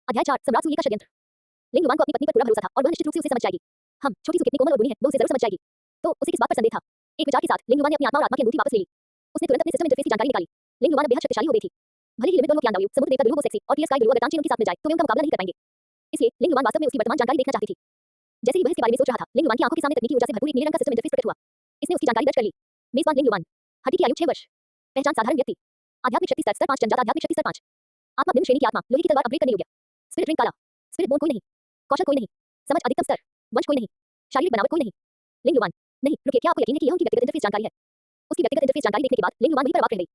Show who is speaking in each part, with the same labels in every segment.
Speaker 1: अध्याय 4 सम्राट सूर्य का षड्यंत्र। लिंग युवान को अपनी पत्नी पर पूरा भरोसा था और वह निश्चित रूप से उसे समझ जाएगी। छोटी सी कितनी कोमल और गुणी है, वो उसे जरूर समझ जाएगी। तो उसे किस बात पर संदेह था? एक विचार के साथ लिंग युवान ने अपनी आत्मा और आत्मा की अंगूठी वापस ले ली। उसने तुरंत अपने सिस्टम इंटरफेस की जानकारी निकाली। लिंग युवान बेहद शक्तिशाली हो गई थी। भले ही लिमिट दोनों की समुद्र देवता दुर्लभ सेक्सी और टीएस स्काई दुर्लभ अगर तानचेन उनके साथ मिल जाए तो वे उनका मुकाबला नहीं कर पाएंगे। इसलिए लिंग युवान वास्तव में उसकी वर्तमान जानकारी देखना चाहती थी। जैसे ही वह इसके बारे में सोच रहा था, लिंग युवान की आंखों के सामने तकनीकी ऊर्जा से भरपूर एक नीले रंग का सिस्टम इंटरफेस प्रकट हुआ। इसने उसकी जानकारी दर्ज कर ली। मेजबान लिंग युवान। हड्डी की आयु 6 वर्ष। पहचान साधारण व्यक्ति। आध्यात्मिक शक्ति स्तर 5 जनजात आध्यात्मिक शक्ति स्तर 5। आत्मा निम्न श्रेणी की आत्मा, लोहे की तलवार अपग्रेड करने योग्य। स्पिरिट रिंग काला। स्पिरिट बोन कोई नहीं। कौशल कोई नहीं। समझ अधिकतम स्तर। वंश कोई नहीं। शारीरिक बनावट कोई नहीं। लिंग युवान। नहीं, रुकिए, क्या आपको यकीन है कि यह उनकी व्यक्तिगत इंटरफेस जानकारी है? उसकी व्यक्तिगत इंटरफेस जानकारी देखने के बाद लिंग युवान वहीं पर अवाक रह गई।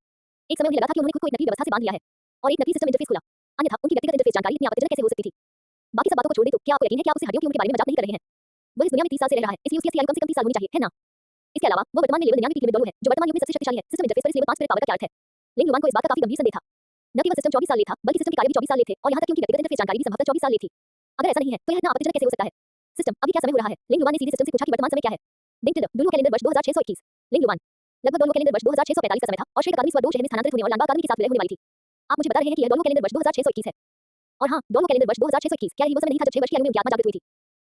Speaker 1: एक समय उन्हें लगा था कि उन्होंने खुद को एक नकली व्यवस्था से बांध लिया है और एक नकली सिस्टम इंटरफेस खुला। अन्यथा उनकी व्यक्तिगत इंटरफेस जानकारी इतनी आपत्तिजनक कैसे हो सकती थी? बाकी सब बातों को छोड़ दे तो क्या आपको यकीन है कि आप उसे हड्डियों की उम्र के बारे में मजाक नहीं कर रहे हैं? वह इस दुनिया में 30 साल से रह रहा है, इसलिए उसकी असली आयु कम से कम 30 साल होनी चाहिए, है ना? इसके अलावा वो वर्तमान में लेवल 99 की लिमिट है, जो वर्तमान युग में सबसे शक्तिशाली है। सिस्टम इंटरफेस पर इस लेवल 5 स्पिरिट पावर का क्या अर्थ है? लिंग युवान को इस बात का काफी गंभीर संदेह था। न केवल सिस्टम 24 साल ले था, बल्कि सिस्टम के कार्य भी 24 साल ले थे और यहाँ तक कि उनकी व्यक्तिगत इंटरफेस जानकारी भी संभवतः 24 साल ले थी। अगर ऐसा नहीं है तो यह इतना आपत्तिजनक कैसे हो सकता है? सिस्टम, अभी क्या समय हो रहा है? लिंग युवान ने सीधे सिस्टम से पूछा कि वर्तमान समय क्या है? दिन टिल्डर, दुलू कैलेंडर वर्ष 2621। लिंग युवान। लगभग दोनों कैलेंडर वर्ष 2645 का समय था और श्वेत अकादमी स्वर 2 शहर में स्थानांतरित होने और लानबा अकादमी के साथ विलय होने वाली थी। आप मुझे बता रहे हैं कि यह दोनों कैलेंडर वर्ष 2621 है? और हाँ, दोनों कैलेंडर वर्ष 2621। क्या यही वो समय नहीं था जब 6 वर्ष की आयु में उनकी आत्मा जागृत हुई थी?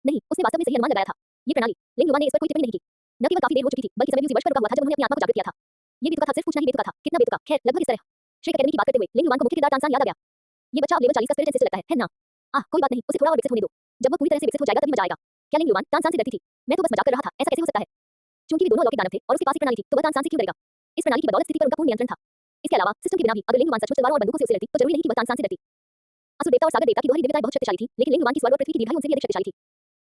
Speaker 1: नहीं, उसने वास्तव में सही अनुमान लगाया था। ये प्रणाली, लिंग युवान ने इस पर कोई टिप्पणी नहीं की। न केवल काफी देर हो चुकी थी, बल्कि समय भी उसी वर्ष पर रुका हुआ था जब उन्होंने अपनी आत्मा को जागृत किया था। ये बेतुका था, सिर्फ पूछना ही बेतुका था। कितना बेतुका? खैर, लगभग इस तरह। श्वेत अकादमी की बात करते हुए लिंग युवान को मुख्य किरदार तानसेन याद आ गया। ये बच्चा अब लेवल 40 का स्पिरिट जैसे लगता है ना? कोई बात नहीं, उसे थोड़ा और विकसित होने दो। जब वो पूरी तरह से विकसित हो जाएगा तभी मजा आएगा। क्या लिंग युवान तानसेन से डरती थी? मैं तो बस मजाक कर रहा था, ऐसा कैसे हो सकता है? चूंकि वे दोनों अलौकिक दानव थे और उसके पास एक प्रणाली थी, तो वह तानसेन से क्यों डरेगा? इस प्रणाली की बदौलत स्थिति पर उनका पूर्ण नियंत्रण था। इसके अलावा सिस्टम के बिना भी अगर लिंग युवान सचमुच तलवारों और बंदूकों से उसे लड़ती तो जरूरी नहीं कि वह तानसेन से डरती। असुर देवता और सागर देवता की दोहरी दिव्यताएं बहुत शक्तिशाली थी, लेकिन लिंग युवान की स्वर्ग और पृथ्वी की दीर्घायु उनसे भी अधिक शक्तिशाली थी।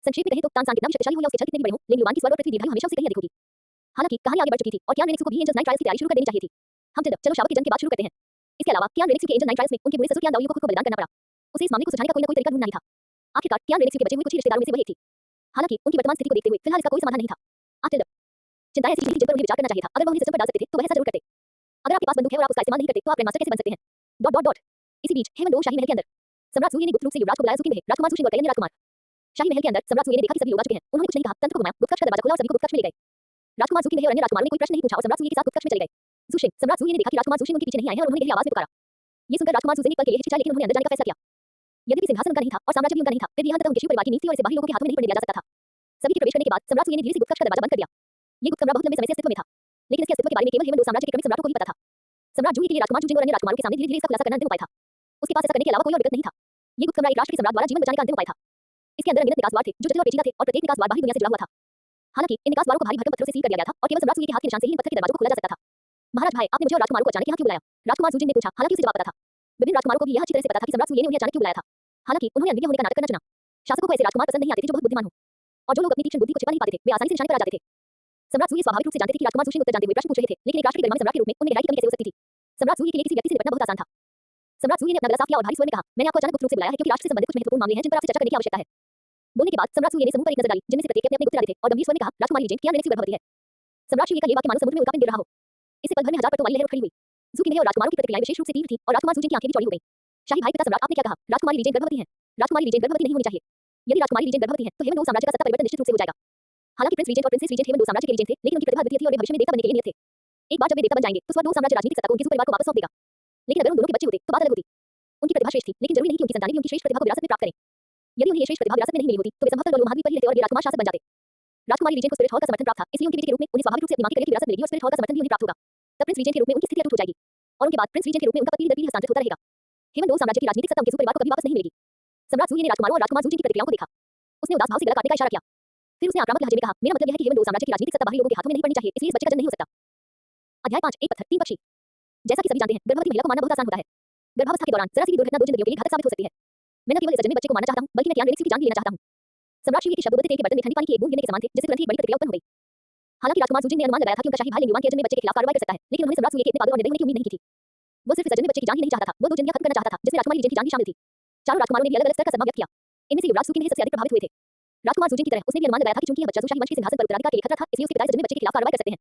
Speaker 1: संक्षेप में कहें तो तानसेन कितना भी शक्तिशाली हो या उसके छल कितने भी बड़े हों, लिंग युवान की स्वर्ग और पृथ्वी दीर्घायु हमेशा उसे कहीं अधिक होगी। हालांकि कहानी आगे बढ़ चुकी थी और कियान रेनिक्सू को भी एंजल्स 9 ट्रायल्स की तैयारी शुरू कर देनी चाहिए थी। चलो शावक के जन्म के बाद शुरू करते हैं। इसके अलावा कियान रेनिक्सू के एंजल 9 ट्रायल्स में उनके बुरे ससुर कियान दाओयू को खुद को बलिदान करना पड़ा। उसे इस मामले को सुलझाने का कोई न कोई तरीका ढूंढना ही था। आखिरकार कियान रेनिक्सू के बचे हुए कुछ ही रिश्तेदारों में से वह एक थी। हालांकि उनकी वर्तमान स्थिति को देखते हुए फिलहाल इसका कोई समाधान नहीं था। चिंताएं ऐसी थी जिन पर उन्हें विचार करना चाहिए था। अगर वह उन्हें सिस्टम पर डाल सकते थे तो वह ऐसा जरूर करते। अगर आपके पास बंदूक है और आप उसका इस्तेमाल नहीं करते तो आप ग्रैंडमास्टर कैसे बन सकते हैं? इसी बीच हेवन 2 शाही महल के अंदर सम्राट सूर्य ने गुप्त रूप से युवराज को बुलाया। सुखी राजकुमार सुशील और राजकुमार शाही महल के अंदर सम्राट सूर्य ने देखा कि सभी लोग आ चुके हैं। उन्होंने कुछ नहीं कहा, तंत्र को घुमाया, गुप्त कक्ष का दरवाजा खोला और सभी को गुप्त कक्ष में ले गए। राजकुमार सुखी और अन्य राजकुमारों ने कोई प्रश्न नहीं पूछा और सम्राट सूर्य के साथ गुप्त कक्ष में चले गए। सुशिंग, सम्राट सूर्य ने देखा कि राजकुमार सुशिंग उनके पीछे नहीं आए हैं और उन्होंने गहरी आवाज में पुकारा। ये सुनकर राजकुमार सुशिंग ने पल के लिए हिचकिचाए, लेकिन उन्होंने अंदर जाने का फैसला किया। यद्यपि सिंहासन उनका नहीं था और साम्राज्य भी उनका नहीं था, फिर भी यह अंततः उनके शिव परिवार की नीति और इसे बाहरी लोगों के हाथों में नहीं पड़ने दिया जा सकता था। सभी के प्रवेश करने के बाद सम्राट सूर्य ने धीरे से गुप्त कक्ष का दरवाजा बंद कर दिया। ये गुप्त कमरा बहुत लंबे समय से अस्तित्व में था, लेकिन इसके अस्तित्व के बारे में केवल हेवन 2 साम्राज्य के क्रमिक सम्राटों को ही पता था। सम्राट जूही के लिए राजकुमार जुजिंग और अन्य राजकुमारों के सामने धीरे-धीरे इसका खुलासा करना अंतिम उपाय था। उसके पास ऐसा करने के अलावा कोई और विकल्प नहीं था। ये गुप्त कमरा एक राष्ट्र के सम्राट द्वारा जीवन बचाने का अंतिम उपाय था। इसके अंदर अनगिनत निकास द्वार थे जो जटिल और पेचीदा थे और प्रत्येक निकास द्वार बाहरी दुनिया से जुड़ा हुआ था। हालांकि इन निकास द्वारों को भारी भरकम पत्थरों से सील कर दिया गया था और केवल सम्राट सूर्य के हाथ के निशान से ही इन पत्थर के दरवाजों को खोला जा सकता था। महाराज भाई, आपने मुझे और राजकुमारों को अचानक यहाँ क्यों बुलाया? राजकुमार जुजिन ने पूछा, हालांकि उसे जवाब पता था। विभिन्न राजकुमारों को भी यह अच्छी तरह से पता था कि सम्राट सूर्य ने उन्हें अचानक क्यों बुलाया था। हालांकि उन्होंने अनभिज्ञ होने का नाटक करना चुना। शासकों को ऐसे राजकुमार पसंद नहीं आते थे जो बहुत बुद्धिमान हो और जो लोग अपनी तीक्ष्ण बुद्धि को छिपा नहीं पाते थे, वे आसानी से निशाने पर आ जाते थे। सम्राट सूर्य स्वाभाविक रूप से जानते थे कि राजकुमार सुशिंग उत्तर जानते हुए प्रश्न पूछ रहे थे, लेकिन एक राष्ट्र के गरिमा में सम्राट के रूप में उनमें गहराई की कमी कैसे हो सकती थी? सम्राट सूर्य के लिए किसी व्यक्ति से निपटना बहुत आसान था। सम्राट सूर्य ने अपना गला साफ किया और भारी स्वर में कहा, मैंने आपको अचानक गुप्त रूप से बुलाया है क्योंकि राष्ट्र से संबंधित कुछ महत्वपूर्ण मामले हैं जिन पर आपसे चर्चा करने की आवश्यकता है। बोलने के बाद सम्राट सूर्य ने समूह पर एक नजर डाली, जिनमें से प्रत्येक अपने गुप्त इरादे थे और गंभीर स्वर में कहा, राजकुमारी लीजेंड कियान रेनिक्सू गर्भवती है। सम्राट सूर्य का ये वाक्य मानो समुद्र में उल्का पिंड गिर रहा हो। इससे पल भर में 1000 पटों वाली लहर उठ खड़ी हुई। ज़ुकी और राजकुमारों की प्रतिक्रियाएं विशेष रूप से तीव्र थीं और राजकुमार सुजिन की आंखें भी चौड़ी हो गईं। शाही भाई पिता सम्राट, आपने क्या कहा? राजकुमारी लीजेंड गर्भवती हैं। राजकुमारी लीजेंड गर्भवती नहीं होनी चाहिए। यदि राजकुमारी लीजेंड गर्भवती है तो हेवन 2 साम्राज्य का सत्ता परिवर्तन निश्चित रूप से हो जाएगा। हालांकि प्रिंस रीजेंट और प्रिंसेस रीजेंट हेवन 2 साम्राज्य के रीजेंट थे, लेकिन उनकी प्रतिभा अद्वितीय थी और वे भविष्य में देवता बनने के लिए नियत थे। एक बार जब वे देवता बन जाएंगे तो स्वर्ग 2 साम्राज्य राजनीतिक सत्ता को उनके परिवार को वापस सौंप देगा। लेकिन अगर उन दोनों के बच्चे होते तो बात अलग होती। उनकी प्रतिभा श्रेष्ठ थी, लेकिन जरूरी नहीं कि उनकी संतानें भी उनकी श्रेष्ठ प्रतिभा को विरासत में प्राप्त करें। यदि उन्हें ये श्रेष्ठ प्रतिभा विरासत में नहीं मिली होती तो वे संभवतः लोग महाद्वीप पर ही रहते और वे राजकुमार शासक बन जाते। राजकुमारी रीजेंट को स्पिरिट हॉल का समर्थन प्राप्त था, इसलिए उनके बेटे के रूप में उन्हें स्वाभाविक रूप से अपनी मां की करियर की विरासत मिलेगी और स्पिरिट हॉल का समर्थन भी उन्हें प्राप्त होगा। तब प्रिंस रीजेंट के रूप में उनकी स्थिति अटूट हो जाएगी और उनके बाद प्रिंस रीजेंट के रूप में उनका पति दर पीढ़ी हस्तांतरित होता रहेगा। हेवन 2 साम्राज्य की राजनीतिक सत्ता उनके परिवार को कभी वापस नहीं मिलेगी। सम्राट सूर्य ने राजकुमारों और राजकुमार जुजिन की प्रतिक्रियाओं को देखा। उसने उदास भाव से गला काटने का इशारा किया। फिर उसने आक्रामक लहजे में कहा, मेरा मतलब यह है कि हेवन 2 साम्राज्य की राजनीतिक सत्ता बाहरी लोगों के हाथों में नहीं पड़नी चाहिए, इसलिए इस बच्चे का जन्म नहीं हो सकता। अध्याय 5 एक पत्थर 3 पक्षी। जैसा कि सभी जानते हैं, गर्भवती महिला को मारना बहुत आसान होता है। गर्भावस्था के दौरान जरा सी भी दुर्घटना 2 जिंदगियों के लिए घातक साबित हो सकती है। मैं न केवल इस अजन्मे बच्चे को मारना चाहता हूं, बल्कि मैं कियान रेनिक्सू की जान भी लेना चाहता हूं। सम्राट सूर्य के शब्द तेल के बर्तन में ठंडी पानी की एक बूंद गिरने के समान थे, जिससे तुरंत ही एक बड़ी प्रतिक्रिया उत्पन्न हो गई। हालांकि राजकुमार जुजिन ने अनुमान लगाया था कि उनका शाही भाई लिंग युवान के अजन्मे बच्चे के खिलाफ कार्रवाई कर सकता है, लेकिन उन्होंने सम्राट सूर्य के इतने पागल और निर्दयी होने की उम्मीद नहीं की थी। वो सिर्फ इस अजन्मे बच्चे की जान ही नहीं चाहता था, वो 2 जिंदगियां खत्म करना चाहता था, जिसमें राजकुमारी लीजेंड की जान भी शामिल थी। चारों राजकुमारों ने भी अलग-अलग स्तर का सद्भाव व्यक्त किया। इनमें से युवराज सुकी सबसे अधिक प्रभावित हुए थे। राजकुमार जुजिन की तरह उसने भी अनुमान लगाया था कि चूंकि यह बच्चा शाही वंश के सिंहासन पर उत्तराधिकार के लिए खतरा था, इसलिए उसके पिता इस अजन्मे बच्चे के खिलाफ कार्रवाई कर सकते हैं।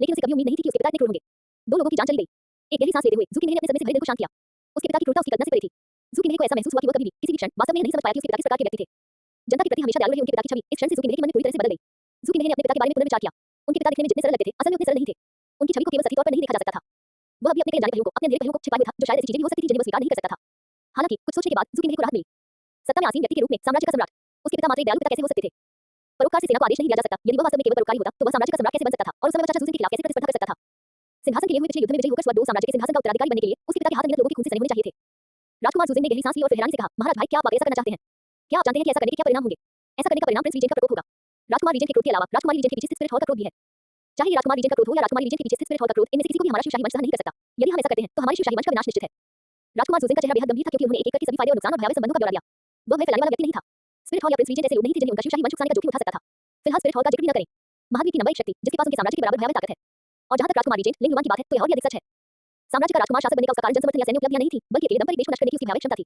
Speaker 1: लेकिन उसे कभी उम्मीद नहीं थी कि उसके पिता इतने क्रूर होंगे। 2 लोगों की जान चली गई। एक गहरी सांस लेते हुए ज़ुकी ने अपने सदमे से भरे दिल को शांत किया। उसके पिता की क्रूरता उसकी कल्पना से परे थी। ज़ुकी को ऐसा महसूस हुआ कि वह कभी भी किसी भी क्षण वास्तव में नहीं समझ पाया कि उसके पिता किस प्रकार के व्यक्ति थे। जनता के प्रति हमेशा दयालु रहे उनके पिता की छवि इस क्षण से ज़ुकी के मन में पूरी तरह से बदल गई। ज़ुकी ने अपने पिता के बारे में पुनर्विचार किया। उनके पिता दिखने में जितने सरल लगते थे, असल में उतने सरल नहीं थे। उनकी छवि को केवल सतही तौर पर नहीं देखा जा सकता था। वह भी अपने कई अनजाने पहलुओं को, अपने अंधेरे पहलुओं को छिपाए हुए था, जो शायद ऐसी चीजें भी हो सकती थी जिन्हें वो स्वीकार नहीं कर सकता था। हालांकि कुछ सोचने के बाद ज़ुकी को राहत मिली। सत्ता में आसीन व्यक्ति के रूप में साम्राज्य का सम्राट उसके पिता मात्र एक दयालु पिता कैसे हो सकते थे? परोपकार से सेना को आदेश नहीं दिया जा सकता। यदि वह वास्तव में केवल परोपकारी होता तो वह साम्राज्य का सम्राट कैसे बन सकता था और उस समय वह चाचा सुजन के खिलाफ कैसे प्रतिस्पर्धा कर सकता था? सिंहासन के लिए हुए पिछले युद्ध में विजयी होकर स्वर्ण साम्राज्य के सिंहासन का उत्तराधिकारी बनने के लिए उसके पिता के हाथ मिनट लोगों के खून से सने होने चाहिए थे। राजकुमार सुजन ने गहरी सांस ली और फिर हैरानी से कहा, महाराज भाई, क्या आप वाकई ऐसा करना चाहते हैं? क्या आप जानते हैं कि ऐसा करने के क्या परिणाम होंगे? ऐसा करने का परिणाम प्रिंस रीजेंट का प्रकोप होगा। राजकुमार रीजेंट के क्रोध के अलावा राजकुमारी रीजेंट के पीछे स्थित स्पिरिट हॉल का क्रोध भी है। चाहे ये राजकुमार रीजेंट का क्रोध हो या राजकुमारी रीजेंट के पीछे स्थित स्पिरिट हॉल का क्रोध, इनमें से किसी को भी हमारा शिवशाही वंश सहन नहीं कर सकता। यदि हम ऐसा करते हैं तो हमारे शिवशाही वंश का विनाश निश्चित है। राजकुमार सुजन का चेहरा बेहद गंभीर था क्योंकि उन्होंने एक एक करके सभी फायदे और नुकसान और भयावह संबंधों का ब्यौरा दिया। वह भय फैलाने वाला व्यक्ति नहीं था। स्पिरिट हॉल या प्रिंस रीजेंट ऐसे लोग नहीं थे जिन्हें उनका शिवशाही वंश उकसाने का जोखिम उठा सकता था। फिलहाल स्पिरिट हॉल का जिक्र भी न करें। महावीर की नंबर एक शक्ति जिसके पास उनके साम्राज्य के बराबर भयावह ताकत है। और जहां तक राजकुमार रीजेंट लिंग युवान की बात है तो यह और भी अधिक सच है। साम्राज्य का राजकुमार शासक बनने का उसका कारण जनसमर्थन या सैन्य उपलब्धियां नहीं थी, बल्कि अकेले दम पर एक देश को नष्ट करने की उसकी भयावह क्षमता थी।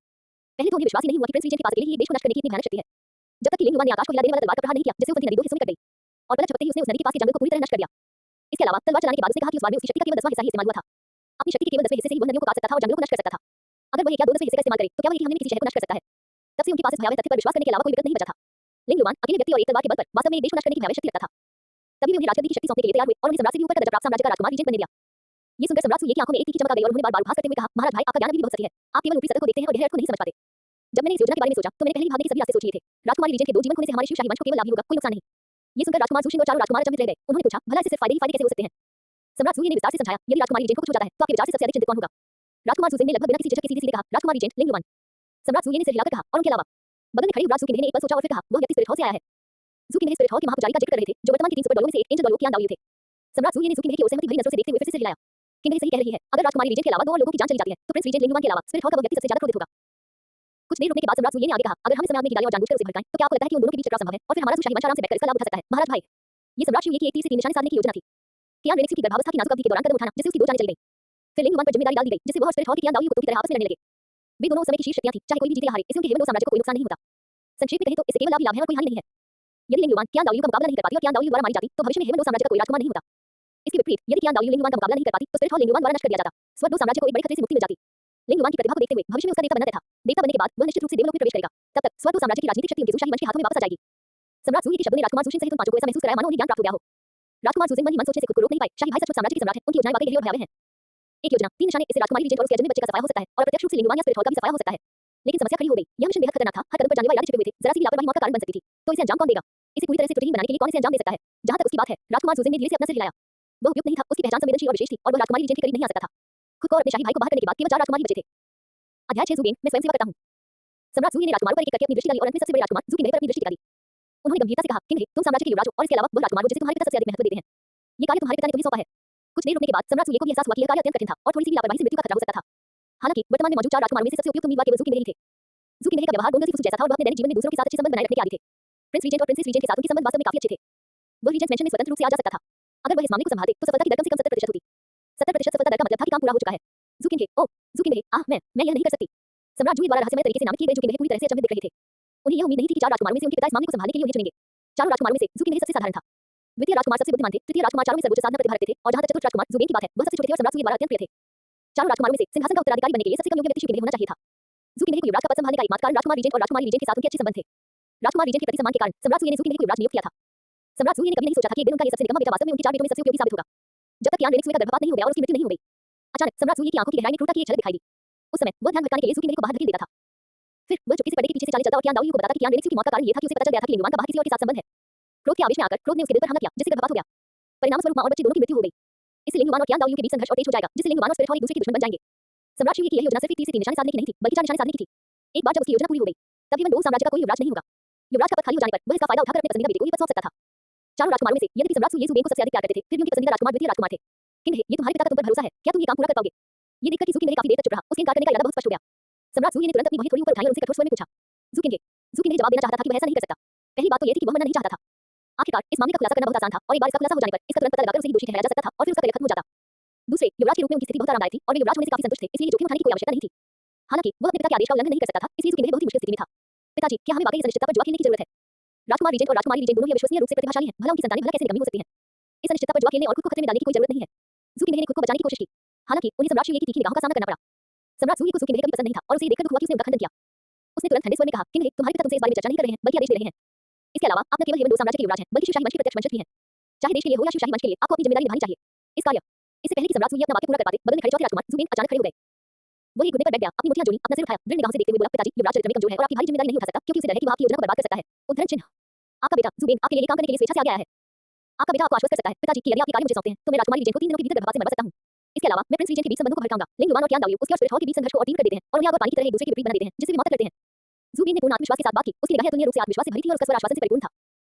Speaker 1: पहले तो उन्हें विश्वास ही नहीं हुआ कि प्रिंस रीजेंट के पास अकेले ही एक देश को नष्ट करने की इतनी भयानक शक्ति है। जब तक कि लिंग युवान ने आकाश को हिला देने वाला तलवार का प्रहार नहीं किया जिससे उनकी नदी दो हिस्सों में कट गई और पलक झपकते ही उसने उस नदी के पास के जंगल को पूरी तरह नष्ट कर दिया। इसके अलावा तलवार चलाने के बाद उसने कहा कि उस बार में उसकी शक्ति का केवल 10वां हिस्सा ही इस्तेमाल हुआ था। अपनी शक्ति के केवल 10वें हिस्से से ही वह नदियों को काट सकता था और जंगलों को नष्ट कर सकता था। अगर वह एक या दो 10वें हिस्से का इस्तेमाल करे तो क्या वह एक ही हमले में किसी शहर को नष्ट कर सकता है? तब से उनके पास इस भयावह तथ्य पर विश्वास करने के अलावा कोई विकल्प नहीं बचा था। लिंग युवान अकेले व्यक्ति और एक तलवार के बल पर वास्तव में एक देश को नष्ट करने की भयावह शक्ति रखता था। तभी वे उन्हें राजगद्दी की शक्ति सौंपने के लिए तैयार हुए और उन्हें सम्राट से भी ऊपर का दर्जा प्राप्त साम्राज्य का राजकुमार रीजेंट बनने दिया। ये सुनकर सम्राट सुये की आंखों में एक तीखी चमक आ गई और उन्होंने बार-बार उपहास करते हुए कहा, महाराज भाई, आपका ज्ञान अभी भी बहुत सही है। आप केवल ऊपरी सतह को देखते हैं और गहरे अर्थ को नहीं समझ पाते। जब मैंने इस योजना के बारे में सोचा तो मैंने पहले ही भागने के सभी रास्ते सोच लिए थे। राजकुमारी रीजेंट के दो जीवन खोने से हमारे शिवशाही वंश को केवल लाभ ही होगा, कोई नुकसान नहीं। ये सुनकर राजकुमार सुशिंग और चारों राजकुमार अचंभित रह गए। उन्होंने पूछा, भला इससे सिर्फ फायदे ही फायदे कैसे हो सकते हैं? सम्राट सूर्य ने विस्तार से समझाया, यदि राजकुमारी रीजेंट को कुछ हो जाता है तो आपके विचार से सबसे अधिक चिंतित कौन होगा? राजकुमार सुजिन ने लगभग बिना किसी झिझक के सीधे-सीधे कहा, राजकुमार रीजेंट लिंग युवान। सम्राट सूर्य ने सिर हिलाकर कहा, और उनके अलावा? बगल में खड़ी युवराज सुकिंग ने एक पल सोचा और फिर कहा, वह व्यक्ति स्पिरिट हॉल से आया है। सुकिंग स्पिरिट हॉल के महापुजारी का जिक्र कर रहे थे जो वर्तमान के 3 सुपर डॉलों में से एक एंजल डॉलो कियान दाओयू थे। सम्राट सूर्य ने सुकिंग की ओर सहमति भरी नजरों से देखते हुए फिर से हिलाया। किंग सही कह रही है, अगर राजकुमारी रीजेंट के अलावा दो और लोगों की जान चली जाती है तो प्रिंस रीजेंट लिंग युवान के अलावा स्पिरिट हॉल का वो व्यक्ति सबसे ज्यादा क्रोधित होगा। कुछ देर रुकने के बाद सम्राट सूर्य ने आगे कहा, अगर हम इस समय आदमी की डालें और जानबूझकर उसे भड़काएं तो क्या आपको लगता है कि उन दोनों के बीच टकराव संभव है और फिर हमारा शिवशाही वंश आराम से बैठकर इसका लाभ उठा सकता है? महाराज भाई, ये सम्राट शिव की एक तीर से 3 निशाने साधने की योजना थी। कियान रेनिक्स की गर्भावस्था की नाजुक अवधि के दौरान कदम उठाना जिससे उसकी 2 जानें चली गईं। फिर लिंग युवान पर जिम्मेदारी डाल दी गई जिससे वह और स्पिरिट हॉल के कियान दाओयू की तरह आपस में लड़ने लगे। वे दोनों उस समय की शीर्ष शक्तियां थीं, चाहे कोई भी जीते या हारे, इससे उनके हेवन 2 साम्राज्य को कोई नुकसान नहीं होता। संक्षेप में कहें तो इससे केवल लाभ ही लाभ है और कोई हानि नहीं है। यदि लिंग युवान कियान दाओयू का मुकाबला नहीं कर पाती और कियान दाओयू द्वारा मारी जाती तो भविष्य में हेवन 2 साम्राज्य का कोई राजकुमार नहीं होता। इसके विपरीत यदि कियान दाओयू लिंग युवान का मुकाबला नहीं कर पाती तो स्पिरिट हॉल लिंग युवान द्वारा नष्ट कर दिया जाता। स्वर्ग 2 साम्राज्य को एक बड़े खतरे से मुक्ति मिल जाती। लिंग युवान की प्रतिभा को देखते हुए भविष्य में उसका देवता बनना तय था। देवता बनने के बाद वह निश्चित रूप से देवलोक में प्रवेश करेगा। तब तक स्वर्ग 2 साम्राज्य की राजनीतिक शक्ति उनके शिवशाही वंश के हाथों में वापस आ जाएगी। सम्राट सूर्य के शब्दों ने राजकुमार सुशिन सहित उन 5 को ऐसा महसूस कराया मानो उन्हें ज्ञान प्राप्त हो गया हो। राजकुमार सुशिन मन ही मन सोचने से खुद को रोक नहीं पाए, शाही भाई सचमुच साम्राज्य के सम्राट हैं, उनकी योजनाएं वाकई गहरी और भयावह हैं। एक योजना 3 निशाने इससे राजकुमारी रीजेंट और उसके अजन्मे बच्चे का सफाया हो सकता है और अप्रत्यक्ष रूप से लिंग युवान या स्पिरिट हॉल का भी सफाया हो सकता है। लेकिन समस्या खड़ी हो गई, यह मिशन बेहद खतरनाक था, हर कदम पर जानलेवा इरादे छिपे हुए थे, जरा सी भी लापरवाही मौत का कारण बन सकती थी। तो इसे अंजाम कौन देगा? इसे पूरी तरह से त्रुटिहीन बनाने के लिए कौन इसे अंजाम दे सकता है? जहां तक उसकी बात है, राजकुमार सुजिन ने धीरे से अपना सिर हिलाया। वह उपयुक्त नहीं था, उसकी पहचान संवेदनशील और विशेष थी और वह राजकुमारी रीजेंट के करीब नहीं आ सकता था। खुद को और अपने शाही भाई को बाहर करने के बाद केवल 4 राजकुमार ही बचे थे। अध्याय 6 ज़ुगेंग, मैं स्वयं सेवा करता हूं। सम्राट सूर्य ने राजकुमारों पर एक करके अपनी दृष्टि डाली और अंत में सबसे बड़े राजकुमार ज़ुगिंग पर अपनी दृष्टि डाली। उन्होंने गंभीरता से कहा, किंग तुम साम्राज्य के युवराज हो और इसके अलावा वह राजकुमार हो जिसे तुम्हारे पिता सबसे अधिक महत्व देते हैं। ये कार्य तुम्हारे पिता ने तुम्हें सौंपा है। कुछ देर रुकने के बाद सम्राट सूर्य को भी एहसास हुआ कि यह कार्य अत्यंत कठिन था और थोड़ी सी भी लापरवाही से मृत्यु का खतरा हो सकता था। हालांकि वर्तमान में मौजूद 4 राजकुमारों में से सबसे उपयुक्त उम्मीदवार केवल ज़ुगिंग ही थे। ज़ुगिंग का व्यवहार डोंगर जैसा था और वह अपने दैनिक जीवन में दूसरों के साथ अच्छे संबंध बनाए रखने के आदी थे। प्रिंस रीजेंट और प्रिंसेस रीजेंट के साथ उनके संबंध वास्तव में काफी अच्छे थे। वह रीजेंट मेंशन में स्वतंत्र रूप से आ जा सकता था। अगर वह इस मामले को संभालते तो सफलता की दर कम से कम 70% होती। 70% सफलता दर का मतलब था कि काम पूरा हो चुका है। ज़ुगिंग मैं यह नहीं कर सकती। सम्राट जूही द्वारा रहस्यमय तरीके से नामित किए गए ज़ुगिंग पूरी तरह से अचंभित दिख रहे थे। उन्हें यह उम्मीद नहीं थी कि 4 राजकुमारों में से उनके पिता इस मामले को संभालने के लिए उन्हें चुनेंगे। चारों राजकुमारों में से ज़ुगिंग सबसे साधारण था। द्वितीय राजकुमार सबसे बुद्धिमान थे, तृतीय राजकुमार चारों में सर्वोच्च साधना प्रतिभा रखते थे और जहां तक चतुर्थ राजकुमार ज़ुगेंग की बात है वह सबसे छोटे थे और सम्राट सूर्य द्वारा अत्यंत प्रिय थे। चारों राजकुमारों में से सिंहासन का उत्तराधिकारी बनने के लिए सबसे कम योग्य व्यक्ति शिवगिंग होना चाहिए था। ज़ुगिंग को युवराज का पद संभालने का एकमात्र कारण राजकुमार रीजेंट और राजकुमारी रीजेंट के साथ उनके अच्छे संबंध थे। राजकुमार रीजेंट के प्रति सम्मान के कारण सम्राट सूर्य ने ज़ुगिंग को युवराज नियुक्त किया था। सम्राट सूर्य ने कभी नहीं सोचा था कि एक दिन उनका ये सबसे निकम्मा बेटा वास्तव में उनके 4 बेटों में सबसे उपयोगी साबित होगा। जब तक कियान रेनिक्स का गर्भपात नहीं हो गया और उसकी मृत्यु नहीं हो गई। अचानक सम्राट सूर्य की आंखों की गहराई में क्रूरता की एक झलक दिखाई दी। उस समय वह ध्यान भटकाने के लिए ज़ुगिंग को बाहर धकेल देता था। फिर वह चुपके से पर्दे के पीछे से चाले चलता और कियान दाओयू को बताता कि कियान रेनिक्स की मौत का कारण ये था कि उसे पता चल गया था कि लिंग युवान का बाहर किसी और के साथ संबंध है। क्रोध के आवेश में आकर क्रोध ने उसके दिल पर हमला किया जिससे गर्भपात हो गया। परिणाम स्वरूप मां और बच्चे दोनों की मृत्यु हो गई। इससे लिंग युवान और कियान दाओयू के बीच संघर्ष और तेज हो जाएगा जिससे लिंग युवान और स्पिरिट हॉल एक दूसरे के दुश्मन बन जाएंगे। सम्राट शिव की यह योजना सिर्फ एक तीर से 3 निशाने साधने की नहीं थी बल्कि 4 निशाने साधने की थी। एक बार जब उसकी योजना पूरी हो गई तब हेवन 2 साम्राज्य का कोई युवराज नहीं होगा। युवराज का पद खाली हो जाने पर वह इसका फायदा उठाकर अपने पसंदीदा बेटे को ही पद सौंप सकता था। चारों राजकुमारों में से यदि सम्राट सूर्य ज़ुगेंग को सबसे अधिक प्यार करते थे फिर भी उनके पसंदीदा राजकुमार द्वितीय राजकुमार थे। किंग ये तुम्हारे पिता का तुम पर भरोसा है, क्या तुम ये काम पूरा कर पाओगे? ये देखकर कि ज़ुगिंग काफी देर तक चुप रहा, उसके इनकार करने का इरादा बहुत स्पष्ट हो गया। सम्राट सूर्य ने तुरंत अपनी भौहें थोड़ी ऊपर उठाई और उनसे कठोर स्वर में पूछा, ज़ुगिंग जवाब देना चाहता था कि वह ऐसा नहीं कर सकता। पहली बात तो यह थी कि वह मना नहीं चाहता था। आखिरकार इस मामले का खुलासा करना बहुत आसान था और एक बार इसका खुलासा हो जाने पर इसका तुरंत पता लगाकर उसे ही दोषी ठहराया जा सकता था और फिर उसका करियर खत्म हो जाता। दूसरे, युवराज के रूप में उनकी स्थिति बहुत आरामदायक थी और वे युवराज होने से काफी संतुष्ट थे, इसलिए जोखिम उठाने की कोई आवश्यकता नहीं थी। हालांकि वह अपने पिता के आदेश का उल्लंघन नहीं कर सकता था, इसलिए ज़ुगिंग बहुत ही मुश्किल स्थिति में था। पिताजी, क्या हमें वाकई इस अनिश्चितता पर जुआ खेलने की जरूरत है? राजकुमार रीजेंट और राजकुमारी रीजेंट दोनों ही अविश्वसनीय रूप से प्रतिभाशाली हैं, भला उनकी संतानें भला कैसे निकम्मी हो सकती हैं? इस अनिश्चितता पर जुआ खेलने और खुद को खतरे में डालने की कोई जरूरत नहीं है। ज़ुगिंग ने खुद को बचाने की कोशिश की, हालांकि उन्हें सम्राट शिव की तीखी निगाहों का सामना करना पड़ा। सम्राट सूर्य को ज़ुगिंग कभी पसंद नहीं था और उसे देखकर दुख हुआ कि उसने उनका खंडन किया। उसने तुरंत ठंडे स्वर में कहा, किंग तुम्हारे पिता तुमसे इस बारे में चर्चा नहीं कर रहे हैं बल्कि आदेश दे रहे हैं। इसके अलावा आप न केवल हेवन 2 साम्राज्य के युवराज हैं बल्कि शिवशाही वंश के प्रत्यक्ष वंशज भी हैं। चाहे देश के लिए हो या शिवशाही वंश के लिए आपको अपनी जिम्मेदारी निभानी चाहिए। इस कार्य इससे पहले कि सम्राट सूर्य अपना वाक्य पूरा कर पाते बगल में खड़े चौथे राजकुमार ज़ुगिंग अचानक खड़े हो गए। वो एक घुटने पर बैठ गया, अपनी मुट्ठियां जोड़ी, अपना सिर उठाया, दृढ़ निगाहों से देखते हुए बोला, पिताजी, युवराज चरित्र में कमजोर है और आपकी भारी जिम्मेदारी नहीं उठा सकता क्योंकि उसे डर है कि वह आपकी योजना को बर्बाद कर सकता है। उद्धरण चिन्ह। आपका बेटा जुबेन आपके लिए ये काम करने के लिए स्वेच्छा से आगे आया है। आपका बेटा आपको आश्वस्त कर सकता है पिताजी कि यदि आप ये कार्य मुझे सौंपते हैं तो मैं राजकुमारी रीजेंट को 3 दिनों के भीतर गर्भपात से मरवा सकता हूं। इसके अलावा मैं प्रिंस रीजेंट के बीच संबंधों को भड़काऊंगा। लिंग युवान और कियान दाओयू उसके और स्पिरिट हॉल के बीच संघर्ष को और तीव्र कर देते हैं और उन्हें आग और पानी की तरह एक दूसरे के विपरीत बना देते हैं जिससे वे मौत करते हैं। जुबेन ने पूर्ण आत्मविश्वास के साथ बात की, उसकी निगाहें अतुलनीय रूप से आत्मविश्वास से भरी थी और उसका स्वर आश्वासन से परिपूर्ण था।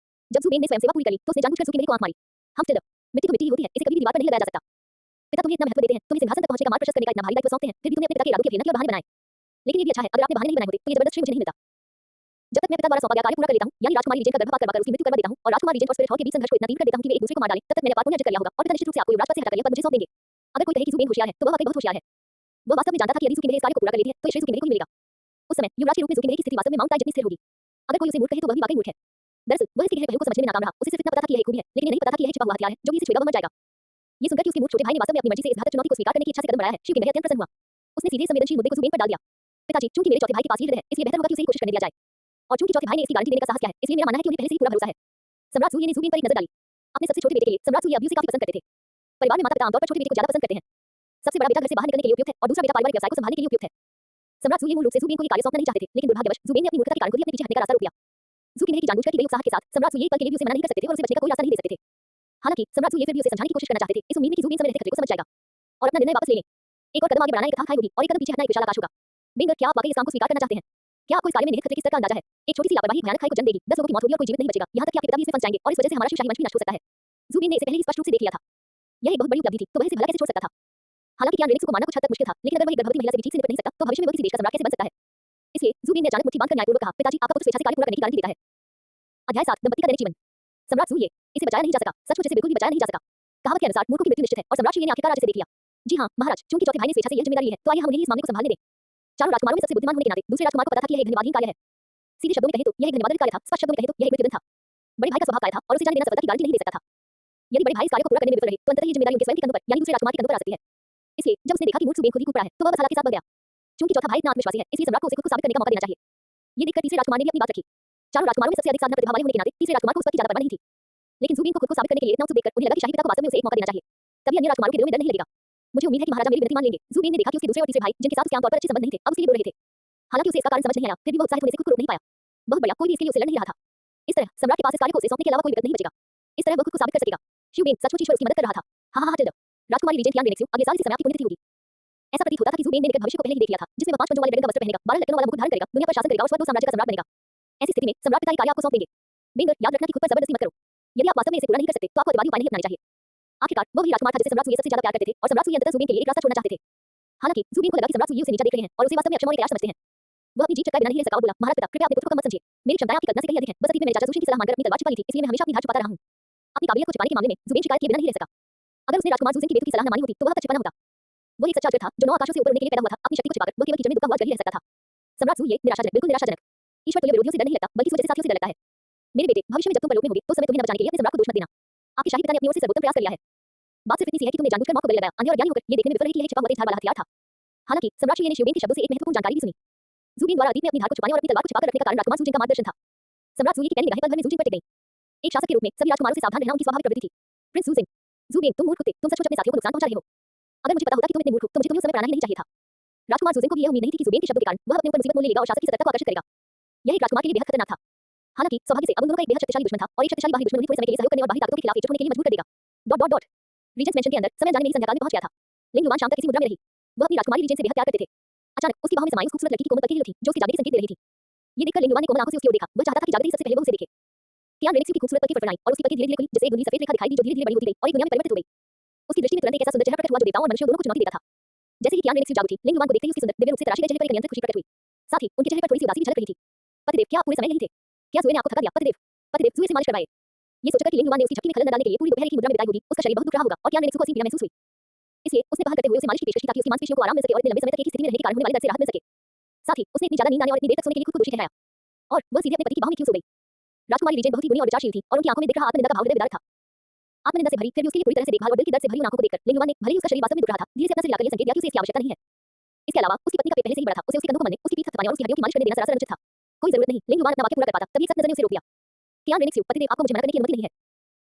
Speaker 1: जब जुबेन ने स्वयं सेवा पूरी कर ली तो उसने जानबूझकर जुबेन को आंख मारी। हम स्टिल मिट्टी तो मिट्टी ही होती है, इसे कभी भी दीवार पर नहीं लगाया जा सकता। पिता तुम्हें इतना महत्व देते हैं, तुम्हें सिंहासन तक पहुंचने का मार्ग प्रशस्त करने का इतना भारी दायित्व सौंपते हैं, फिर भी तुमने अपने पिता के इरादों की अवहेलना की और बहाने बनाए। लेकिन ये भी अच्छा है, अगर आपने बहाने नहीं बनाए होते तो ये जबरदस्त श्रेय मुझे नहीं मिलता। जब तक मैं पिता द्वारा सौंपा गया कार्य पूरा कर लेता हूं, यानी राजकुमारी रीजेंट का गर्भपात करवाकर उसकी मृत्यु करवा देता हूं और राजकुमारी रीजेंट और स्पिरिट हॉल के बीच संघर्ष को इतना तीव्र कर देता हूं कि वे एक दूसरे को मार डालें, तब तक मैंने अपराध पूर्ण अर्जित कर लिया होगा और पिता निश्चित रूप से आपको युवराज पद से हटाकर यह पद मुझे सौंप देंगे। अगर कोई कहे कि जुबेन होशियार है, तो वह वाकई बहुत होशियार है। वह वास्तव में जानता था कि यदि सुकिंदे इस कार्य को पूरा कर लेती है, तो ये श्रेय सुकिंदे को ही मिलेगा। उस समय युवराज के रूप में सुकिंदे की स्थिति वास्तव में माउंट ताई जितनी स्थिर होगी। अगर कोई उसे मूर्ख कहे तो वह भी वाकई मूर्ख है। दरअसल वह इसके गहरे पहलू को समझने में नाकाम रहा। उसे सिर्फ इतना पता था कि यह एक खूबी है, लेकिन ये नहीं पता था कि यह छिपा हुआ हथियार है जो कि इसे छुएगा वह मर जाएगा। ये सुनकर कि उसके मूर्ख छोटे भाई ने वास्तव में अपनी मर्जी से इस घातक चुनौती को स्वीकार करने की इच्छा से कदम बढ़ाया है, शिवकिंदे अत्यंत प्रसन्न हुआ। उसने सीधे संवेदनशील मुद्दे को जुबेन पर डाल दिया। पिताजी, चूंकि मेरे चौथे भाई के पास ये हृदय है, इसलिए बेहतर होगा कि उसे ही कोशिश करने दिया जाए। और चूंकि चौथे भाई ने इसकी गारंटी देने का साहस किया है, इसलिए मेरा मानना है कि उन्हें पहले से ही पूरा भरोसा है। सम्राट सूर्य ने जुबेन पर एक नजर डाली। अपने सबसे छोटे बेटे के लिए सम्राट सूर्य अभी उसे काफी पसंद करते थे। परिवार में माता-पिता आमतौर पर छोटे बेटे को ज्यादा पसंद करते हैं। सबसे बड़ा बेटा घर से बाहर निकलने के लिए उपयुक्त है और दूसरा बेटा पारिवारिक व्यवसाय को संभालने के लिए उपयुक्त है। सम्राट सूर्य मूल रूप से जुबेन को ये कार्य सौंपना नहीं चाहते थे, लेकिन दुर्भाग्यवश जुबेन ने अपनी मूर्खता के कारण खुद ही अपने पीछे हटने का रास्ता रोक लिया। जुकिंदे की जानबूझकर की गई उत्साह के साथ सम्राट सूर्य पल के लिए भी उसे मना नहीं कर सकते थे और उसे बचने का कोई रास्ता नहीं दे सकते थे। हालांकि सम्राट सूर्य फिर भी उसे समझाने की कोशिश करना चाहते थे, इस उम्मीद में कि जुबेन समय रहते खतरे को समझ जाएगा और अपना निर्णय वापस ले लें। एक और कदम आगे बढ़ाना एक कथा होगी और एक कदम पीछे हटना एक विशाल आकाश होगा। बेंगर, क्या आप वाकई इस काम को स्वीकार करना चाहते हैं? क्या आपको इस कार्य में निहित खतरे की स्तर का अंदाजा है? एक छोटी सी लापरवाही भयानक खाई को जन्म देगी, 10 लोगों की मौत होगी और कोई जीवित नहीं बचेगा, यहाँ तक कि आपके पिता भी इसमें फंस जाएंगे और इस वजह से हमारा शिवशाही वंश भी नष्ट हो सकता है। जुबेन ने इसे पहले ही स्पष्ट रूप से देख लिया था। यह एक बहुत बड़ी उपलब्धि थी, तो वह इसे भला कैसे छोड़ सकता था? हालांकि कियान रेनिक्स को मारना कुछ हद तक मुश्किल था, लेकिन अगर वह एक गर्भवती महिला से भी ठीक से निपट नहीं सकता, तो भविष्य में वह किसी देश का सम्राट कैसे बन सकता है? इसलिए जुबेन ने अचानक मुट्ठी बांधकर न्यायपूर्वक कहा, पिताजी, आपका पुत्र स्वेच्छा से कार्य पूरा करने की गारंटी देता है। अध्याय 7, दंपति का दैनिक जीवन। सम्राट सूर्य, इसे बचाया नहीं जा सका, सचमुच इसे बिल्कुल भी बचाया नहीं जा सका। कहावत के अनुसार मूर्खों की मृत्यु निश्चित है और सम्राट सूर्य ने आखिरकार आज इसे देख लिया। जी हाँ महाराज, चूंकि चौथे भाई ने स्वेच्छा से यह जिम्मेदारी ली है, तो आइए हम उन्हें ही इस मामले को संभालने दें। चारों राजकुमारों में सबसे बुद्धिमान होने के नाते दूसरे राजकुमार को पता था कि यह एक धन्यवादहीन कार्य है। सीधे शब्दों में कहें तो यह एक धन्यवाद कार्य था, स्पष्ट शब्दों में कहें तो यह एक मृत्युदंड था। बड़े भाई का स्वभाव काय था और उसे जाने देना सफलता की गारंटी नहीं दे सकता था। यदि बड़े भाई इस कार्य को पूरा करने में विफल रहे, तो अंततः ये जिम्मेदारी उनके स्वयं के कंधों पर यानी दूसरे राजकुमार के कंधों पर आ सकती है। इसलिए जब उसने देखा कि मूर्ख जुबेन खुद ही कूद पड़ा है, तो वह बस हालात के साथ बह गया। चूंकि चौथा भाई इतना आत्मविश्वासी है, इसलिए सम्राट को उसे खुद को साबित करने का मौका देना चाहिए। ये देखकर तीसरे राजकुमार ने भी अपनी बात रखी। चारों राजकुमारों में सबसे अधिक साधना प्रतिभा वाले होने के नाते तीसरे राजकुमार को उस पर की ज्यादा परवाह नहीं थी। लेकिन जुबेन को खुद को साबित करने के लिए इतना उत्सुक देखकर उन्हें लगा कि शाही पिता को वास्तव में उसे एक मौका देना चाहिए। तभी अन्य राजकुमारों के दिलों में डर नहीं लगेगा। मुझे उम्मीद है कि महाराजा मेरी विनती मान लेंगे। जुबेन ने देखा कि उसके दूसरे और तीसरे भाई, जिनके साथ उसके आमतौर पर अच्छे संबंध नहीं थे, अब उसके लिए रो रहे थे। हालांकि उसे इसका कारण समझ नहीं आया, फिर भी वह उत्साहित होने से खुद को रोक नहीं पाया। बहुत बढ़िया, कोई भी इसके लिए उससे लड़ नहीं रहा था। इस तरह सम्राट के पास इस कार्य को उसे सौंपने के अलावा कोई विकल्प नहीं बचेगा। इस तरह वह खुद को साबित कर सकेगा। शिवबेन सचमुच ईश्वर उसकी मदद कर रहा था। हाँ टिल्ड। राजकुमारी रीजेंट कियान रेनिक्स अगले साल इसी समय आपकी पुण्यतिथि होगी। ऐसा प्रतीत होता था कि जुबेन ने निकट भविष्य को पहले ही देख लिया था, जिसमें वह 5 पंजों वाले ड्रैगन का वस्त्र पहनेगा, 12 लटकनों वाला मुकुट धारण करेगा, दुनिया पर शासन करेगा और स्वर्ग को साम्राज्य का सम्राट बनेगा। ऐसी स्थिति में सम्राट पिता ये कार्य आपको सौंप देंगे। बेंगर, याद रखना कि खुद पर जबरदस्ती मत करो। यदि आप वास्तव में इसे पूरा नहीं कर सकते, तो आपको अतिवादी उपाय नहीं अपनाने चाहिए। आखिरकार वो वही राजकुमार था जिसे सम्राट सूर्य सबसे ज्यादा प्यार करते थे और सम्राट सूर्य अंततः जुबेन के लिए एक रास्ता छोड़ना चाहते थे। हालांकि जुबेन को लगा कि सम्राट सूर्य उसे नीचा देख रहे हैं और उसे वास्तव में अक्षम और एक तैयार समझते हैं। वह अपनी जीत चटकाए बिना नहीं रह सका और बोला, महाराज पिता, कृपया अपने पुत्र को कम मत समझिए। मेरी क्षमताएं आपकी कल्पना से कहीं अधिक हैं। बस अतीत में मेरे चाचा सुशी की सलाह मानकर अपनी तलवार छिपा ली थी, इसलिए मैं हमेशा अपनी धार छुपाता रहा हूं। अपनी काबिलियत को छिपाने के मामले में जुबेन शिकायत किए बिना नहीं रह सका। अगर उसने राजकुमार जुबेन की बेतु की सलाह न मानी होती, तो वह अब तक छिपा न होता। वही सच्चा अजगर था जो 9 आकाशों से ऊपर उड़ने के लिए पैदा हुआ था। अपनी शक्ति को छिपाकर वह केवल कीचड़ में डूबा हुआ जल ही रह सकता था। सम्राट सूर्य निराशाजनक, बिल्कुल निराशाजनक। ईश्वर तुल्य विरोधियों से डर नहीं लगता, बल्कि इस वजह से साथियों से डर लगता है। मेरे बेटे, भविष्य में जब तुम परलोक में होगे, तो समय तुम्हें न बचाने के लिए अपने सम्राट को दोष मत देना। आपके शाही पिता ने अपनी ओर से सर्वोत्तम प्रयास कर लिया है। बात सिर्फ इतनी सी है कि तुमने जानबूझकर मौत को बलि लगाया, अंधे और अज्ञानी होकर ये देखने में विफल रहे कि यह छिपा हुआ तेज धार वाला हथियार था। हालांकि सम्राट सूर्य ने शिवबेन के शब्दों से एक महत्वपूर्ण जानकारी भी सुनी। जुबेन द्वारा अतीत में अपनी धार को छुपाने और अपनी तलवार को छिपाकर रखने का कारण राजकुमार सुजिन का मार्गदर्शन था। सम्राट सूर्य की पैनी निगाहें पल भर में जुजिन पर टिक गईं। एक शासक के रूप में सभी राजकुमारों से सावधान रहना उनकी स्वाभाविक प्रवृत्ति थी। प्रिंस सुजिन, जुबेन, तुम मूर्ख थे, तुम सचमुच अपने साथियों को नुकसान पहुंचा रहे हो। अगर मुझे पता होता कि तुम इतने मूर्ख हो, तो मुझे तुम्हें उस समय प्राणा ही नहीं चाहिए था। राजकुमार सुजिन को भी यह उम्मीद नहीं थी कि जुबेन के शब्दों के कारण वह अपने ऊपर मुसीबत मोल ले लेगा और शासक की सतर्कता को आकर्षित करेगा। यह एक राजकुमार के लिए बेहद खतरनाक था। हालांकि सौभाग्य से अब उन दोनों का एक बेहद शक्तिशाली दुश्मन था और एक शक्तिशाली बाहरी दुश्मन उन्हें थोड़े समय के लिए सहयोग करने और बाहरी ताकतों के खिलाफ एकजुट होने के लिए मजबूर कर देगा। रीजेंट्स मैंशन के अंदर समय जाने में ही संध्या काल में पहुंच गया था। लिंग युवान शाम तक इसी मुद्रा में रही। वह अपनी राजकुमारी रीजेंट से बेहद प्यार करते थे। अचानक उसकी बाहों में समाई उस खूबसूरत लड़की की कोमल पलकें हिल उठी, जो उसके जागने के संकेत दे रही थी। ये देखकर लिंग युवान ने कोमल आंखों से उसकी ओर देखा। वह चाहता था कि जागते ही सबसे पहले वो उसे देखे। कियान रेनिक्स की खूबसूरत पलकें फड़फड़ाईं और उसकी पलकें धीरे-धीरे खुली, जैसे एक धुंधली सफेद रेखा दिखाई दी जो धीरे-धीरे बड़ी होती गई और एक दुनिया में परिवर्तित हो गई। उसकी दृष्टि में तुरंत एक ऐसा सुंदर चेहरा प्रकट हुआ जो देवताओं और मनुष्यों दोनों को चुनौती देता था। जैसे ही कियान रेनिक्स जाग उठी, लिंग युवान को देखते ही उसके सुंदर दिव्य रूप से तराशे गए चेहरे पर एक नियंत्रित खुशी प्रकट हुई। साथ ही उनके चेहरे पर थोड़ी सी उदासी भी झलक रही थी। पतिदेव, क्या आप पूरे समय यहीं थे? क्या सूर्य ने आपको थका दिया? पतिदेव, सूर्य से मालिश करवाए। ये सोचकर कि लिंग युवान ने उसकी झपकी में खलल न डालने के लिए पूरी दोपहर की मुद्रा में बिताई होगी, उसका शरीर बहुत दुख रहा होगा और कियान रेनिक्स को हंसी पीड़ा महसूस हुई। इसलिए उसने पहल करते हुए उसे मालिश की पेशकश की ताकि उसकी मांसपेशियों को आराम मिल सके और इतने लंबे समय तक एक ही स्थिति में रहने के कारण होने वाले दर्द से राहत मिल सके। साथ ही उसने इतनी ज्यादा नींद आने और इतनी देर तक सोने के लिए खुद को दोषी ठहराया। और वह सीधे अपने पति की बाहों में क्यों सो गई? राजकुमारी रीजेंट बहुत ही गुणी और विचारशील थी और उनकी आंखों में दिख रहा आत्मनिंदा का भाव हृदय विदारक था। आत्मनिंदा से भरी, फिर भी उसके लिए पूरी तरह से देखभाल और दिल की दर्द से भरी उन आंखों को देखकर लिंग युवान ने भले ही उसका शरीर वास्तव में दुख रहा था, धीरे से अपना सिर हिलाकर ये संकेत दिया कि उसे इसकी आवश्यकता नहीं है। इसके अलावा उसकी पत्नी का पेट पहले से ही बड़ा था, उसे उसके कंधों को मलने, उसकी पीठ थपथपाने और उसकी हड्डियों की मालिश करने देना सरासर अनुचित था। कोई जरूरत नहीं। लिंग युवान अपना वाक्य पूरा कर पाता, तभी एक सख्त नजर ने उसे रोक दिया। कियान रेनिक्स, पतिदेव, आपको मुझे मना करने की अनुमति नहीं है।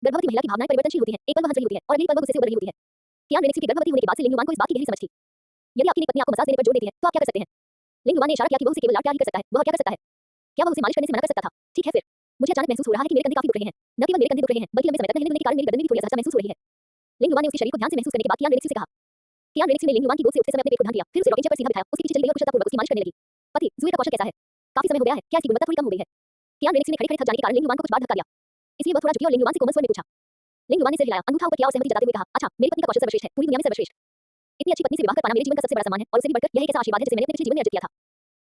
Speaker 1: गर्भवती महिला की भावनाएं परिवर्तनशील होती हैं, एक पल वह हंस रही होती है और अगले पल वह गुस्से से उबर रही होती है। कियान रेनिक्स के गर्भवती होने के बाद से लिंग युवान को इस बात की गहरी समझ थी। यदि आपकी पत्नी आपको मसाज देने पर जोर देती है तो आप क्या कर सकते हैं? लिंग युवान ने इशारा किया कि वह उसे केवल लाड प्यार ही कर सकता है। वह क्या कर सकता है? क्या वह उसे मालिश करने से मना कर सकता था? ठीक है फिर। मुझे अचानक महसूस हो रहा है कि मेरे कंधे काफी दुख रहे हैं। न केवल मेरे कंधे दुख रहे हैं, बल्कि लंबे समय तक नहीं दुखने के कारण मेरी गर्दन में भी थोड़ी असहजता महसूस हो रही है। लिंग युवान ने उसके शरीर को ध्यान से महसूस करने के बाद कियान रेनिक्स से कहा। कियान रेनिक्स ने लिंग युवान की गोद से उठते समय अपने पेट को ढांक लिया, फिर उसे रॉकिंग चेयर पर सीधा बिठाया, उसके पीछे चली गई और कुशलतापूर्वक उसकी मालिश करने लगी। पति, जुए का कौशल कैसा है? काफी समय हो गया है, क्या इसकी गुणवत्ता थोड़ी कम हो गई है? कियान रेनिक्स ने खड़े-खड़े थक जाने के कारण लिंग युवान को कुछ बार धक्का दिया। इसलिए वह थोड़ा झुकी और लिंग युवान से कोमल स्वर में पूछा। लिंग युवान ने सिर हिलाया, अंगूठा ऊपर किया और सहमति जताते हुए कहा, अच्छा, मेरी पत्नी का कौशल सर्वश्रेष्ठ है, पूरी दुनिया में सर्वश्रेष्ठ। इतनी अच्छी पत्नी से विवाह कर पाना मेरे जीवन का सबसे बड़ा सम्मान है और उससे भी बढ़कर यह एक ऐसा आशीर्वाद है जिसे मैंने अपने पिछले जीवन में अर्जित किया था।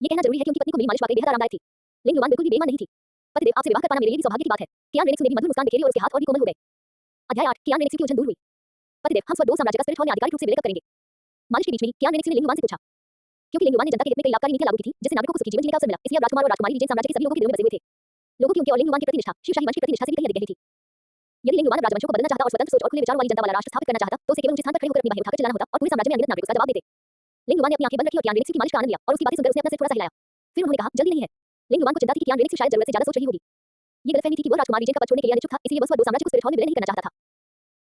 Speaker 1: ये कहना जरूरी है कि उनकी पत्नी को मेरी मालिश वाकई बेहद आरामदायक थी। लिंग युवान बिल्कुल भी बेईमान नहीं थी। पतिदेव, आपसे विवाह कर पाना मेरे लिए भी सौभाग्य की बात है। कियान रेनिक्स ने भी मधुर मुस्कान बिखेरी और उसके हाथ और भी कोमल हो गए। अध्याय 8, कियान रेनिक्स की उलझन दूर हुई। पतिदेव, हम स्वर्ग साम्राज्य का स्पिरिट हॉल में आधिकारिक रूप से विलय कब करेंगे? मालिश के बीच में ही कियान रेनिक्स ने लिंग युवान से पूछा। क्योंकि लिंग युवान ने जनता के हित में कई लाभकारी नीतियां लागू की थी, जिससे नागरिकों को सुखी जीवन जीने का अवसर मिला, इसलिए अब राजकुमार और राजकुमारी रीजेंट साम्राज्य के सभी लोगों के दिलों में बसे हुए थे। लोगों की उनके और लिंग युवान के प्रति निष्ठा शिवशाही वंश की प्रति निष्ठा से भी कहीं अधिक गहरी थी। यदि लिंग युवान अब राजवंशों को बदलना चाहता और स्वतंत्र सोच और खुले विचारों वाली जनता वाला राष्ट्र स्थापित करना चाहता, तो उसे केवल ऊंचे स्थान पर खड़े होकर अपनी बाहें उठाकर चिल्लाना होता और पूरे साम्राज्य में अनगिनत नागरिक उसका जवाब देते। लिंग युवान ने अपनी आंखें बंद रखी और कियान रेनिक्स की मालिश का आनंद लिया और उसकी बातें सुनकर उसने अपना सिर थोड़ा सा हिलाया। फिर उन्होंने कहा, जल्दी नहीं है। लिंग युवान को चिंता थी कि कियान रेनिक्स शायद जरूरत से ज्यादा सोच रही होगी। ये गलतफहमी थी कि वह राजकुमार रीजेंट का पद छोड़ने के लिए अनिच्छुक था, इसलिए वह स्वर्ग साम्राज्य को स्पिरिट हॉल में विलय नहीं करना चाहता था।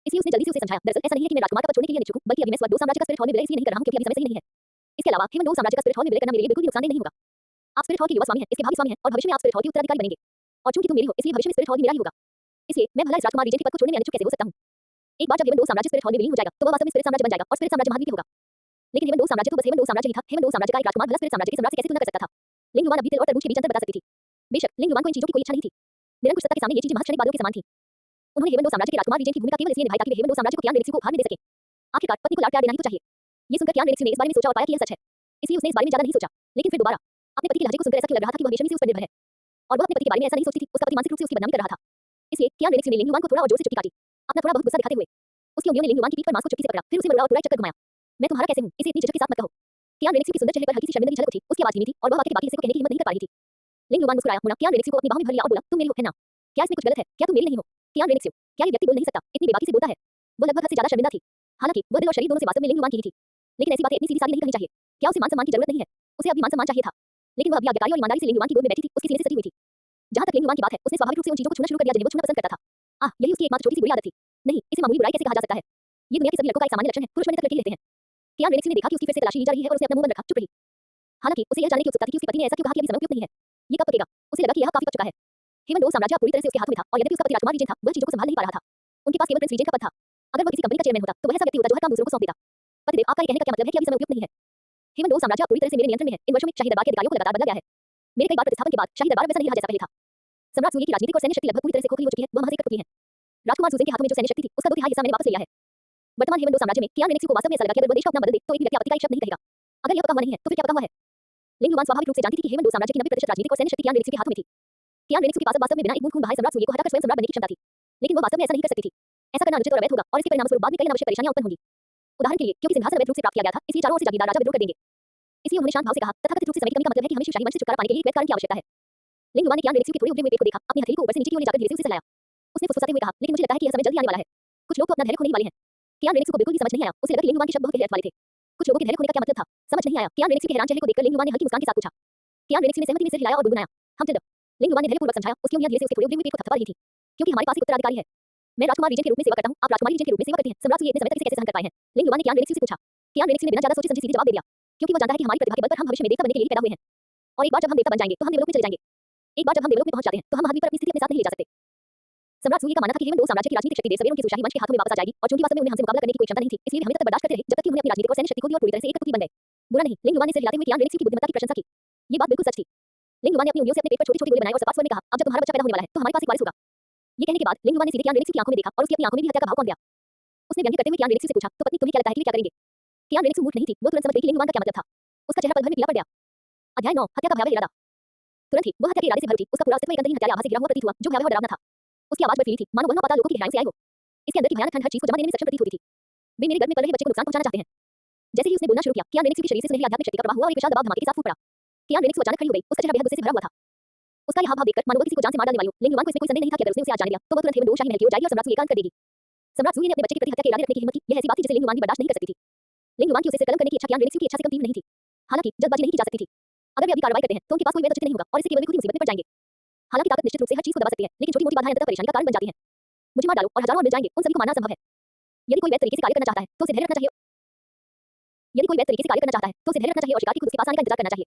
Speaker 1: इसलिए उसने जल्दी से उसे समझाया, दरअसल ऐसा नहीं है कि मैं राजकुमार का पद छोड़ने के लिए अनिच्छुक हूं, बल्कि अभी मैं स्वर्ग साम्राज्य का स्पिरिट हॉल में विलय इसलिए नहीं कर रहा हूं क्योंकि अभी समय सही नहीं है। इसके अलावा हिमन साम्राज्य का स्पिरिट हॉल में विलय करना मेरे लिए बिल्कुल भी नुकसानदेह नहीं होगा। आप स्पिरिट हॉल के युवा स्वामी हैं, इसके भावी स्वामी हैं और भविष्य में आप स्पिरिट हॉल के उत्तराधिकारी बनेंगे। और चूंकि तुम मेरी हो, इसलिए भविष्य में स्पिरिट हॉल भी मेरा ही होगा। इसलिए मैं भला इस राजकुमार रीजेंट के पद को छोड़ने में अनिच्छुक कैसे हो सकता हूं? एक बार जब हेमन साम्राज्य स्पिरिट हॉल में विलीन हो जाएगा, तो वह वास्तव में स्पिरिट साम्राज्य बन जाएगा और स्पिरिट साम्राज्य महाद्वीपीय होगा। लेकिन हेमन साम्राज्य तो बस हेमन साम्राज्य ही था, हेमन साम्राज्य का एक राजकुमार भला स्पिरिट साम्राज्य के सम्राट से कैसे तुलना कर सकता था? लिंग युवान अभी तिल और तरबूज के बीच अंतर बता सकती थी। बेशक लिंग युवान को इन चीजों की कोई इच्छा नहीं थी। निरंकुश सत्ता के सामने ये चीजें महज क्षणिक बादलों के समान थी। उन्होंने हेमन साम्राज्य के राजकुमार रीजेंट की भूमिका केवल इसलिए निभाई ताकि वे हेमन साम्राज्य को कियान रेनिक्स को उपहार में दे सके। आखिरकार पत्नी को लाड प्यार देना ही तो चाहिए। ये सुनकर कियान रेनिक्स ने इस बारे में सोचा और पाया कि यह सच है। इसलिए उसने इस बारे में ज्यादा नहीं सोचा। लेकिन फिर दोबारा अपने पति के लहजे को सुनकर ऐसा क्यों लग रहा था कि वह बेशर्मी से उस पर निर्भर है। और वह अपने पति के बारे में ऐसा नहीं सोचती थी, उसका पति मानसिक रूप से उसकी बदनामी कर रहा था। इसलिए कियान रेनिक्स ने लिंग युवान को थोड़ा और जोर से चुटकी काटी, अपना थोड़ा बहुत गुस्सा दिखाते हुए। उसकी उंगलियों ने लिंग युवान की पीठ पर मांस को चुटकी से पकड़ा, फिर उसे मुड़ा और पूरा चक्कर घुमाया। मैं तुम्हारा कैसे हूं, इसे इतनी झिझक के साथ मत कहो। कियान रेनिक्स के सुंदर चेहरे पर हल्की सी शर्मिंदगी झलक उठी, उसकी आवाज धीमी थी और वह वाकई बाकी हिस्से को कहने की हिम्मत नहीं कर पा रही थी। लिंग युवान मुस्कुराया, मुड़ा कियान रेनिक्स को अपनी बाहों में भर लिया और बोला, तुम मेरी हो, है ना? क्या इसमें कुछ गलत है? क्या तुम मेरी नहीं हो? कियान रेनिक्स, क्या ये व्यक्ति बोल नहीं सकता, इतनी बेबाकी से बोलता है? वो लगभग हद से ज्यादा शर्मिंदा थी। हालांकि वह दिल और शरीर दोनों से वास्तव में लिंग युवान की ही थी। लेकिन ऐसी बातें इतनी सीधी-सादी नहीं कहनी चाहिए। क्या उसे मान सम्मान की जरूरत नहीं है? उसे अभी मान सम्मान चाहिए था। लेकिन वह अभी आज्ञाकारी और ईमानदारी से लिंग युवान की गोद में बैठी थी, उसके सीने से सटी हुई थी। जहां तक लिंग युवान की बात है, उसने स्वाभाविक रूप से उन चीजों को छूना शुरू कर दिया जिन्हें वो छूना पसंद करता था। यही उसकी एकमात्र छोटी सी बुरी आदत थी। नहीं, इसे मामूली बुराई कैसे कहा जा सकता है? ये दुनिया के सभी लड़कों का एक सामान्य लक्षण है, पुरुष बनने तक लड़के ही रहते हैं। कियान रेनिक्स ने देखा कि उसकी फिर से तलाशी ली जा रही है और उसने अपना मुंह बंद रखा, चुप रही। हालांकि उसे यह जानने की उत्सुकता थी कि उसकी पत्नी ने ऐसा क्यों कहा कि अभी समय उपयुक्त नहीं है। ये कब पकेगा? उसे लगा कि यह काफी पक चुका है। हेमन साम्राज्य अब पूरी तरह से उसके हाथ में था और यद्यपि उसका पति राजकुमार रीजेंट था, वह चीजों को संभाल नहीं पा रहा था। उनके पास केवल प्रिंस रीजेंट का पद था। अगर वह किसी कंपनी का चेयरमैन होता, तो वह ऐसा व्यक्ति होता जो हर काम दूसरों को सौंप देता। पतिदेव, आपका ये कहने का क्या मतलब है कि अभी समय उपयुक्त नहीं है? हेमन साम्राज्य पूरी तरह से मेरे नियंत्रण में है। इन वर्षों में शाही दरबार के अधिकारियों को लगातार बदला गया है। मेरे कई बार प्रतिस्थापन के बाद शाही दरबार वैसा नहीं रहा जैसा पहले था। सम्राट सूर्य की राजनीतिक और सैन्य शक्ति लगभग पूरी तरह से खोखली हो चुकी है, वह महज एक कठपुतली है। राजकुमार सुजेन के हाथों में जो सैन्य शक्ति थी, उसका 2/3 हिस्सा मैंने वापस ले लिया है। वर्तमान हेमन साम्राज्य में कियान रेनिक्स को वास्तव में ऐसा लगा कि अगर वह देश का अपना बदल दे, तो एक भी व्यक्ति आपत्ति का एक शब्द नहीं कहेगा। अगर यह पका हुआ नहीं है, तो फिर क्या पका हुआ है? लिंग युवान स्वाभाविक रूप से जानती थी कि हेमन साम्राज्य की 90% राजनीतिक और सैन्य शक्ति कियान रेनिक्स के हाथों में थी। कियान रेनिक्स के पास वास्तव में बिना एक बूंद खून बहाए सम्राट सूर्य को हटाकर स्वयं सम्राट बनने की क्षमता थी। लेकिन वह वास्तव में ऐसा नहीं कर सकती थी। ऐसा करना अनुचित और अवैध होगा और इसके परिणामस्वरूप बाद में कई अनावश्यक परेशानियां उत्पन्न होंगी। उदाहरण के लिए, क्योंकि सिंहासन अवैध रूप से प्राप्त किया गया था, इसलिए चारों ओर से जागीरदार राजा विद्रोह कर देंगे। इसलिए उन्होंने शांत भाव से कहा, तथाकथित रूप से समय की कमी का मतलब है कि हमें शिवशाही वंश से छुटकारा पाने के लिए एक वैध कारण की आवश्यकता है। लिंग युवान ने कियान रेनिक्स के थोड़े उबले हुए पेट को देखा, अपनी हथेली को ऊपर से नीचे की ओर ले जाकर धीरे से उसे सहलाया। उसने फुसफुसाते हुए कहा, लेकिन मुझे लगता है कि यह समय जल्दी आने वाला है। कुछ लोग तो अपना धैर्य खोने ही वाले हैं। कियान रेनिक्स को बिल्कुल भी समझ नहीं आया। उसे लगा कि लिंग युवान के शब्द बहुत गहरे अर्थ वाले थे। कुछ लोगों के धैर्य खोने का क्या मतलब था? समझ नहीं आया। कियान रेनिक्स के हैरान चेहरे को देखकर लिंग युवान ने हल्की मुस्कान के साथ पूछा। कियान रेनिक्स ने सहमति में सिर हिलाया और गुनगुनाया, हम चंद। लिंग युवान ने धैर्यपूर्वक समझाया, उसकी उंगलियां धीरे से उसके थोड़े उबले हुए पेट को थपथपा रही थी। क्योंकि हमारे पास एक उत्तराधिकारी है। मैं राजकुमार रीजेंट के रूप में सेवा करता हूं, आप राजकुमारी रीजेंट के रूप में सेवा करती हैं। सम्राट सूर्य इतने समय तक इसे कैसे सहन कर पाए हैं? लिंग युवान ने कियान रेनिक्स से पूछा। कियान रेनिक्स ने बिना ज्यादा सोचे समझे सीधे जवाब दे दिया, क्योंकि वह जानता है कि हमारी प्रतिभा के बल पर हम भविष्य में देवता बनने के लिए पैदा हुए हैं। और एक बार जब हम देवता बन जाएंगे, तो हम देवलोक में चले जाएंगे। एक बार जब हम देवलोक में पहुंच जाते हैं, तो हम महाद्वीप पर अपनी स्थिति अपने साथ नहीं ले जा सकते। सम्राट सूर्य का मानना था कि हेमन साम्राज्य की राजनीतिक शक्ति देवसवेरों के सुशाही वंश के हाथों में वापस आ जाएगी और चूंकि वास्तव में उन्हें हमसे मुकाबला करने की कोई क्षमता नहीं थी, इसलिए वे हमें तब तक बर्दाश्त करते रहे जब तक कि उन्होंने अपनी राजनीतिक और सैन्य शक्ति को दी और पूरी तरह से एक कठपुतली बन गए। बुरा नहीं, लिंग युवान ने सिर हिलाते हुए कियान रेनिक्स की बुद्धिमत्ता की प्रशंसा की। ये बात बिल्कुल सच थी। लिंग युवान ने अपनी उंगलियों से अपने पेट पर छोटे-छोटे गोले बनाए और सपाट स्वर में कहा, अब जब तुम्हारा बच्चा पैदा होने वाला है, तो हमारे पास एक वारिस होगा। ये कहने के बाद लिंग युवान ने सीधे कियान रेनिक्स की आंखों में देखा और उसकी अपनी आंखों में भी हत्या का भाव कौन गया। उसने व्यंग्य करते हुए कियान रेनिक्स से पूछा, तो पत्नी तुम्हें क्या लगता है कि वे क्या करेंगे? कियान रेनिक्स मूर्ख नहीं थी, वो तुरंत समझ गई कि लिंग युवान का क्या मतलब था। उसका चेहरा पल भर में पीला पड़ गया। अध्याय 9, हत्या का भयावह इरादा। तुरंत ही वह हत्या के इरादे से भर उठी। उसका पूरा अस्तित्व एक अंतहीन हत्यारे आभा से घिरा हुआ प्रतीत हुआ, जो भयावह और डरावना था। उसकी आवाज बर्फीली थी, मानो वह पाताल लोगों की गहराई से आई हो। इसके अंदर की भयानक ठंड हर चीज को जमा देने में सक्षम प्रतीत होती थी। वे मेरे गर्भ में पल रहे बच्चे को नुकसान पहुंचाना चाहते हैं। जैसे ही उसने बोलना शुरू किया, कियान रेनिक्स के शरीर से सुनहरी आध्यात्मिक शक्ति का प्रवाह हुआ और एक विशाल दबाव धमाके के साथ फूट पड़ा। कियान रेनिक्स अचानक खड़ी हो गई, उसका चेहरा बेहद गुस्से से भरा हुआ था। उसका यह हाव भाव देखकर मानो वह किसी को जान से मार डालने वाली हो। लिंग युवान को इसमें कोई संदेह नहीं था कि अगर उसने उसे आज जान लिया, तो वह तुरंत हेमन शाही महल की ओर जाएगी और सम्राट सूर्य एकांत कर देगी। सम्राट सूर्य ने अपने बच्चे के प्रति हत्या के इरादे रखने की हिम्मत की, यह ऐसी बात थी जिसे लिंग युवान भी बर्दाश्त नहीं कर सकती थी। लिंग युवान की उसे सिर कलम करने की इच्छा कियान रेनिक्स की इच्छा से कम तीव्र नहीं थी। हालांकि जल्दबाजी नहीं की जा सकती थी। अगर वे अभी कार्रवाई करते हैं, तो उनके पास कोई वैध औचित्य नहीं होगा और इससे केवल वे खुद ही मुसीबत में पड़ जाएंगे। हालांकि ताकत निश्चित रूप से हर चीज को दबा सकती है, लेकिन छोटी-मोटी बाधाएं अंततः परेशानी का कारण बन जाती हैं। मुझे मार डालो और हजारों और मिल जाएंगे, उन सभी को मारना संभव है। यदि कोई वैध तरीके से कार्य करना चाहता है, तो उसे धैर्य रखना चाहिए यदि कोई व्यक्ति तरीके से कार्य करना चाहता है तो उसे धैर्य रखना चाहिए और शिकार की खुद उसके पास आने का इंतजार करना चाहिए।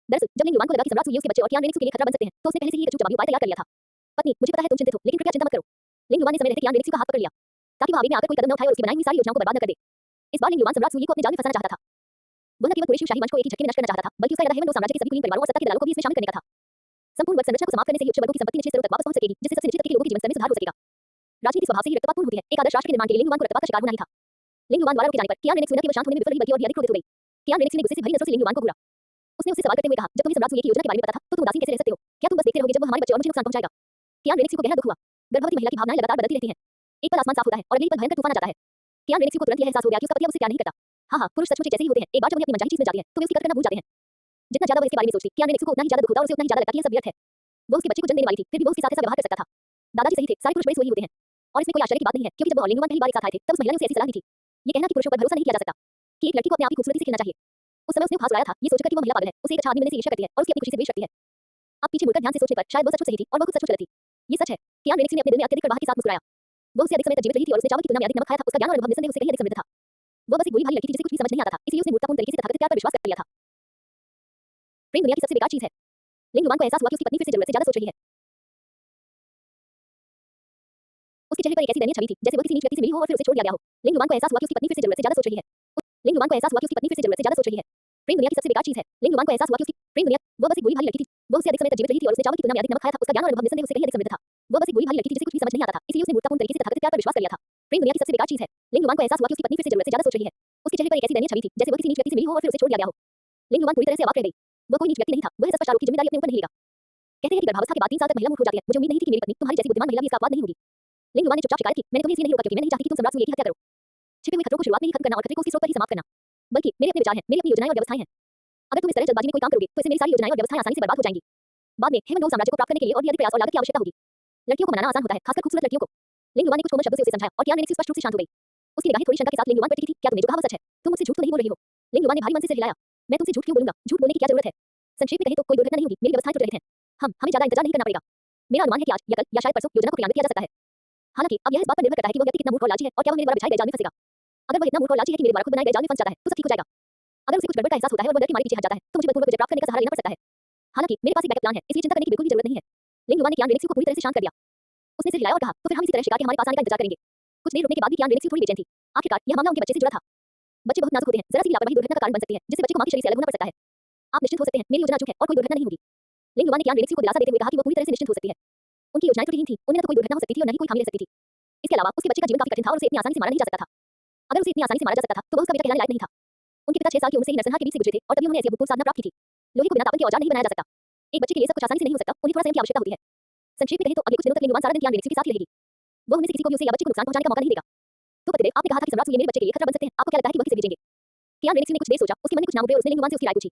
Speaker 1: दरअसल जब लिंग युवान को लगा कि सम्राट सूर्य उसके बच्चे और कियान रेनिक्स के लिए खतरा बन सकते हैं तो उसने पहले से ही एक अचूक जवाबी उपाय तैयार कर लिया था। पत्नी, मुझे पता है तुम चिंतित हो, लेकिन कृपया चिंता मत करो। लिंग युवान ने समय रहते कियान रेनिक्स का हाथ पकड़ लिया ताकि वह आवेग में आकर कोई कदम न उठाए और उसकी बनाई हुई सारी योजनाओं को बर्बाद न कर दे। इस बार लिंग युवान सम्राट सूर्य को अपने जाल में फंसाना चाहता था। वह न केवल पूरे शिवशाही वंश को एक ही झटके में नष्ट करना चाहता था, बल्कि उसका इरादा हेमंत साम्राज्य के सभी कुलीन परिवारों और सत्ता के दलालों को भी इसमें शामिल करने का था। संपूर्ण वर्ग संरचना को समाप्त करने से ही उच्च वर्गों की संपत्ति निश्चित स्तरों तक वापस पहुंच सकेगी, जिससे सबसे निचले तबके के लोगों के जीवन स्तर में सुधार हो सकेगा। राजनीति स्वभाव से ही रक्तपातपूर्ण होती है। एक आदर्श राष्ट्र के निर्माण के लिए लिंग युवान को रक्तपात का शिकार होना ही था। लिंग युवान द्वारा रोके जाने पर कियान रेनिक्स न केवल शांत होने में विफल हुई बल्कि और भी अधिक क्रोधित हो गई। कियान रेनिक्स ने गुस्से से भरी नजरों से लिंग युवान को घूरा। उसने उससे सवाल करते हुए कहा, जब तुम्हें सम्राट सूर्य की योजना के बारे में पता था तो तुम उदासीन कैसे रह सकते हो? क्या तुम बस देखते रहोगे जब वो हमारे बच्चे और मुझे नुकसान पहुंचाएगा? कियान रेनिक्स को गहरा दुख हुआ। गर्भवती महिला की भावनाएं लगातार बदलती रहती हैं। एक पल आसमान साफ होता है और अगले पल भयंकर तूफान आ जाता है। कियान रेनिक्स को तुरंत यह एहसास हो गया कि उसका पति अब उसे प्यार नहीं करता। हाँ, पुरुष सचमुच एक जैसे ही होते हैं। एक बार जब उन्हें अपनी मनचाही चीज मिल जाती है तो वे उसकी कदर करना भूल जाते हैं। जितना ज्यादा वह इसके बारे में सोचती, कियान रेनिक्स को उतना ही ज्यादा दुख होता और उसे उतना ही ज्यादा लगता कि यह सब व्यर्थ है। वो उसके बच्चे को जन्म देने वाली थी, फिर भी वो उसके साथ ऐसा व्यवहार कर सकता था। दादाजी सही थे, सारे पुरुष बड़े सोई होते हैं। और इसमें कोई आश्चर्य की बात नहीं है, क्योंकि जब वो और लिंग युवान पहली बार एक साथ आए थे तब उस महिला ने उसे ऐसी सलाह दी थी। ये कहना कि पुरुषों पर भरोसा नहीं किया जा सकता, कि एक लड़की को अपने आप की खूबसूरती से खिलना चाहिए। उस समय उसने उपहास उड़ाया था, ये सोचकर कि वो महिला पागल है, उसे एक अच्छा आदमी मिलने से ईर्ष्या करती है और उसकी अपनी खुशी से द्वेष रखती है। अब पीछे मुड़कर ध्यान से सोचने पर शायद वो सचमुच सही थी और वह खुद सचमुच गलत थी। ये सच है। कियान रेनिक्स ने अपने दिल में अत्यधिक कड़वाहट के साथ मुस्कुराया। वो उससे अधिक समय तक जीवित रही थी और उसने चावल की तुलना में अधिक नमक खाया था। उसका ज्ञान और अनुभव निस्संदेह उससे कहीं अधिक समृद्ध था। वो बस एक भोली भाली लड़की थी जिसे कुछ भी समझ नहीं आता था, इसलिए उसने मूर्खतापूर्ण तरीके से तथाकथित प्यार पर विश्वास कर लिया था। प्रेम दुनिया की सबसे बेकार चीज है। लिंग युवान को एहसास हुआ कि उसकी पत्नी फिर से जरूरत से ज्यादा सोच रही है। उसके चेहरे पर एक ऐसी दयनीय छवि थी जैसे वो किसी नीच व्यक्ति से मिली हो और फिर उसे छोड़ दिया गया हो। लिंग युवान को एहसास हुआ कि उसकी पत्नी फिर से जरूरत से ज्यादा सोच रही है। लिंग युवान को एहसास हुआ कि उसकी पत्नी फिर से जरूरत से ज्यादा सोच रही है। प्रेम दुनिया की सबसे बेकार चीज है। लिंग युवान को एहसास हुआ कि उसकी प्रेम दुनिया वो बस एक भोली भाली लड़की थी। वो उससे अधिक समय तक जीवित रही थी और उसने चावल की तुलना में अधिक नमक खाया था। उसका ज्ञान और अनुभव निस्संदेह उससे कहीं अधिक समृद्ध था। वो बस एक भोली भाली लड़की थी जिसे कुछ भी समझ नहीं आता था, इसलिए उसने मूर्खतापूर्ण तरीके से तथाकथित प्यार पर विश्वास कर लिया था। प्रेम दुनिया की सबसे बेकार चीज है। लिंग युवान को एहसास हुआ कि उसकी पत्नी फिर से जरूरत से ज्यादा सोच रही है। उसके चेहरे पर एक ऐसी दयनीय छवि थी जैसे वो किसी नीच व्यक्ति से मिली हो और फिर उसे छोड़ दिया गया हो। लिंग युवान पूरी तरह से अवाक रह गई। वो कोई नीच व्यक्ति नहीं था, वह सच आरोप की जिम्मेदारी अपने ऊपर नहीं लेगा। कहते हैं कि गर्भावस्था के बाद 3 साल तक महिला मूर्ख हो जाती है। मुझे उम्मीद नहीं थी कि मेरी पत्नी तुम्हारी जैसी बुद्धिमान महिला भी इसका अपवाद नहीं होगी। लिंग युवान ने चुपचाप शिकायत की, मैंने तुम्हें इसलिए नहीं रोका क्योंकि मैं नहीं चाहती कि तुम सम्राट सूर्य की हत्या करो। छिपे हुए खतरों को शुरुआत में ही खत्म करना और खतरे को उसके स्रोत पर ही समाप्त करना, बल्कि मेरे अपने विचार हैं, मेरी अपनी योजनाएं और व्यवस्थाएं हैं। अगर तुम इस तरह जल्दबाजी में कोई काम करोगे तो इससे मेरी सारी योजनाएं और व्यवस्थाएं आसानी से बर्बाद हो जाएंगी। बाद में हेमंत साम्राज्य को प्राप्त करने के लिए और भी अधिक प्रयास और लागत की आवश्यकता होगी। लड़कियों को मनाना आसान होता है, खासकर खूबसूरत लड़कियों को। लिंग युवान ने कुछ कोमल शब्दों से उसे समझाया और कियान रेनिक्स स्पष्ट रूप से शांत हो गई। उसकी निगाहें थोड़ी शंका के साथ लिंग युवान पर टिकी थी। क्या तुमने जो कहा वो सच है? तुम मुझसे झूठ तो नहीं बोल रही हो? लिंग युवान ने भारी मन से सिर हिलाया। मैं तुमसे झूठ क्यों बोलूंगा? झूठ बोलने की क्या जरूरत है? संक्षेप में कहें तो कोई दुर्घटना नहीं होगी, मेरी व्यवस्थाएं टूट रही हैं। हमें ज्यादा इंतजार नहीं करना पड़ेगा। मेरा अनुमान है कि आज या कल या शायद परसों योजना को क्रियान्वित किया जा सकता है। हालांकि अब यह इस बात पर निर्भर करता है कि वो व्यक्ति कितना मूर्ख और लालची है और क्या वह मेरे द्वारा बिछाए गए जाल में फंसेगा। अगर वह इतना मूर्ख और लालची है कि मेरे द्वारा खुद बनाए गए जाल में फंस जाता है तो सब ठीक हो जाएगा। अगर उसे कुछ गड़बड़ का एहसास होता है और वो डर के मारे पीछे हट जाता है तो मुझे बलपूर्वक विजय प्राप्त करने का सहारा लेना पड़ सकता है। हालांकि मेरे पास एक बैकअप प्लान है, इसलिए चिंता करने की बिल्कुल भी जरूरत नहीं है। लिंग युवान ने कियान रेनिक्स को पूरी तरह से शांत कर दिया। उसने सिर हिलाया और कहा, तो फिर हम इसी तरह शिकार के हमारे पास आने का इंतजार करेंगे। कुछ देर रुकने के बाद भी कियान रेनिक्स थोड़ी बेचैन थी। आखिरकार यह मामला उनके बच्चे से जुड़ा था। बच्चे बहुत नाजुक होते हैं, जरा सी लापरवाही दुर्घटना का कारण बन सकती है, जिससे बच्चे को मां के शरीर से अलग होना पड़ सकता है। आप निश्चिंत हो सकते हैं, मेरी योजना अचूक है और कोई दुर्घटना नहीं होगी। लिंग युवान ने कियान रेनिक्स को दिलासा देते हुए कहा कि वो पूरी तरह से निश्चिंत हो सकती है। उनकी योजनाएं त्रुटिहीन थी, उनमें न तो कोई दुर्घटना हो सकती थी और न ही कोई खामी रह सकती थी। इसके अलावा उसके बच्चे का जीवन काफी कठिन था और उसे इतनी आसानी से मारा नहीं जा सकता था। अगर उसे इतनी आसानी से मारा जा सकता था तो वह उसका बेटा कहलाने लायक नहीं था। उनके पिता 6 साल की उम्र से ही नरसंहार के बीच से गुजरे थे और तभी उन्होंने ऐसी अभूतपूर्व साधना प्राप्त की थी। लोहे को बिना तापन के औजार नहीं बनाया जा सकता। एक बच्चे के लिए सब कुछ आसानी से नहीं हो सकता, उन्हें थोड़ा समय की आवश्यकता होती है। संक्षेप में कहें तो अगले कुछ दिनों तक लिंग युवान सारा दिन कियान रेनिक्स के साथ ही रहेगी। वो उनमें से किसी को भी उसे या बच्चे को नुकसान पहुंचाने का मौका नहीं देगा। तो पतिदेव, आपने कहा था कि सम्राट सूर्य मेरे बच्चे के लिए खतरा बन सकते हैं, आपको क्या लगता है कि वह किसे भेजेंगे? कियान रेनिक्स ने कुछ देर सोचा, उसके मन में कुछ नाम उठे और उसने लिंग युवान से उसकी राय पूछी।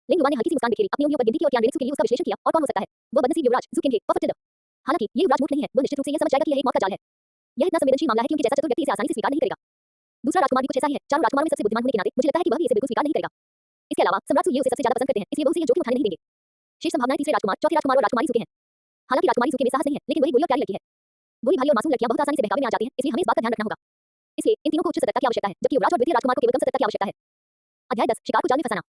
Speaker 1: लिंग युवान ने हल्की सी मुस्कान बिखेरी, अपनी उंगलियों पर गिनती की और कियान रेनिक्स के लिए उसका विश्लेषण किया और कौन हो सकता है? वो बदनसीब युवराज ज़ुकिंगे पफटिल्ड। हालांकि ये युवराज मूर्ख नहीं है, वो निश्चित रूप से यह समझ जाएगा कि यह एक मौत का जाल है। यह इतना संवेदनशील मामला है क्योंकि जैसा चतुर व्यक्ति इसे आसानी से स्वीकार नहीं करेगा। दूसरा राजकुमार भी कुछ ऐसा ही है, चारों राजकुमारों में सबसे बुद्धिमान होने के नाते मुझे लगता है कि वह भी इसे बिल्कुल स्वीकार नहीं करेगा। इसके अलावा सम्राट सूर्य उसे सबसे ज्यादा पसंद करते हैं, इसलिए वो उसे ये जोखिम उठाने नहीं देंगे। शेष संभावनाएं तीसरे राजकुमार, चौथे राजकुमार और राजकुमारी ज़ुके हैं। हालांकि राजकुमारी ज़ुके में साहस नहीं है, लेकिन वही भोली और प्यारी लड़की है। भोली भाली और मासूम लड़कियां बहुत आसानी से बहकावे में आ जाती हैं, इसलिए हमें इस बात का ध्यान रखना होगा। इसलिए इन तीनों को उच्च सतर्कता की आवश्यकता है, जबकि युवराज और द्वितीय राजकुमार को केवल कम सतर्कता की आवश्यकता है। अध्याय 10 शिकार को जाल में फंसाना।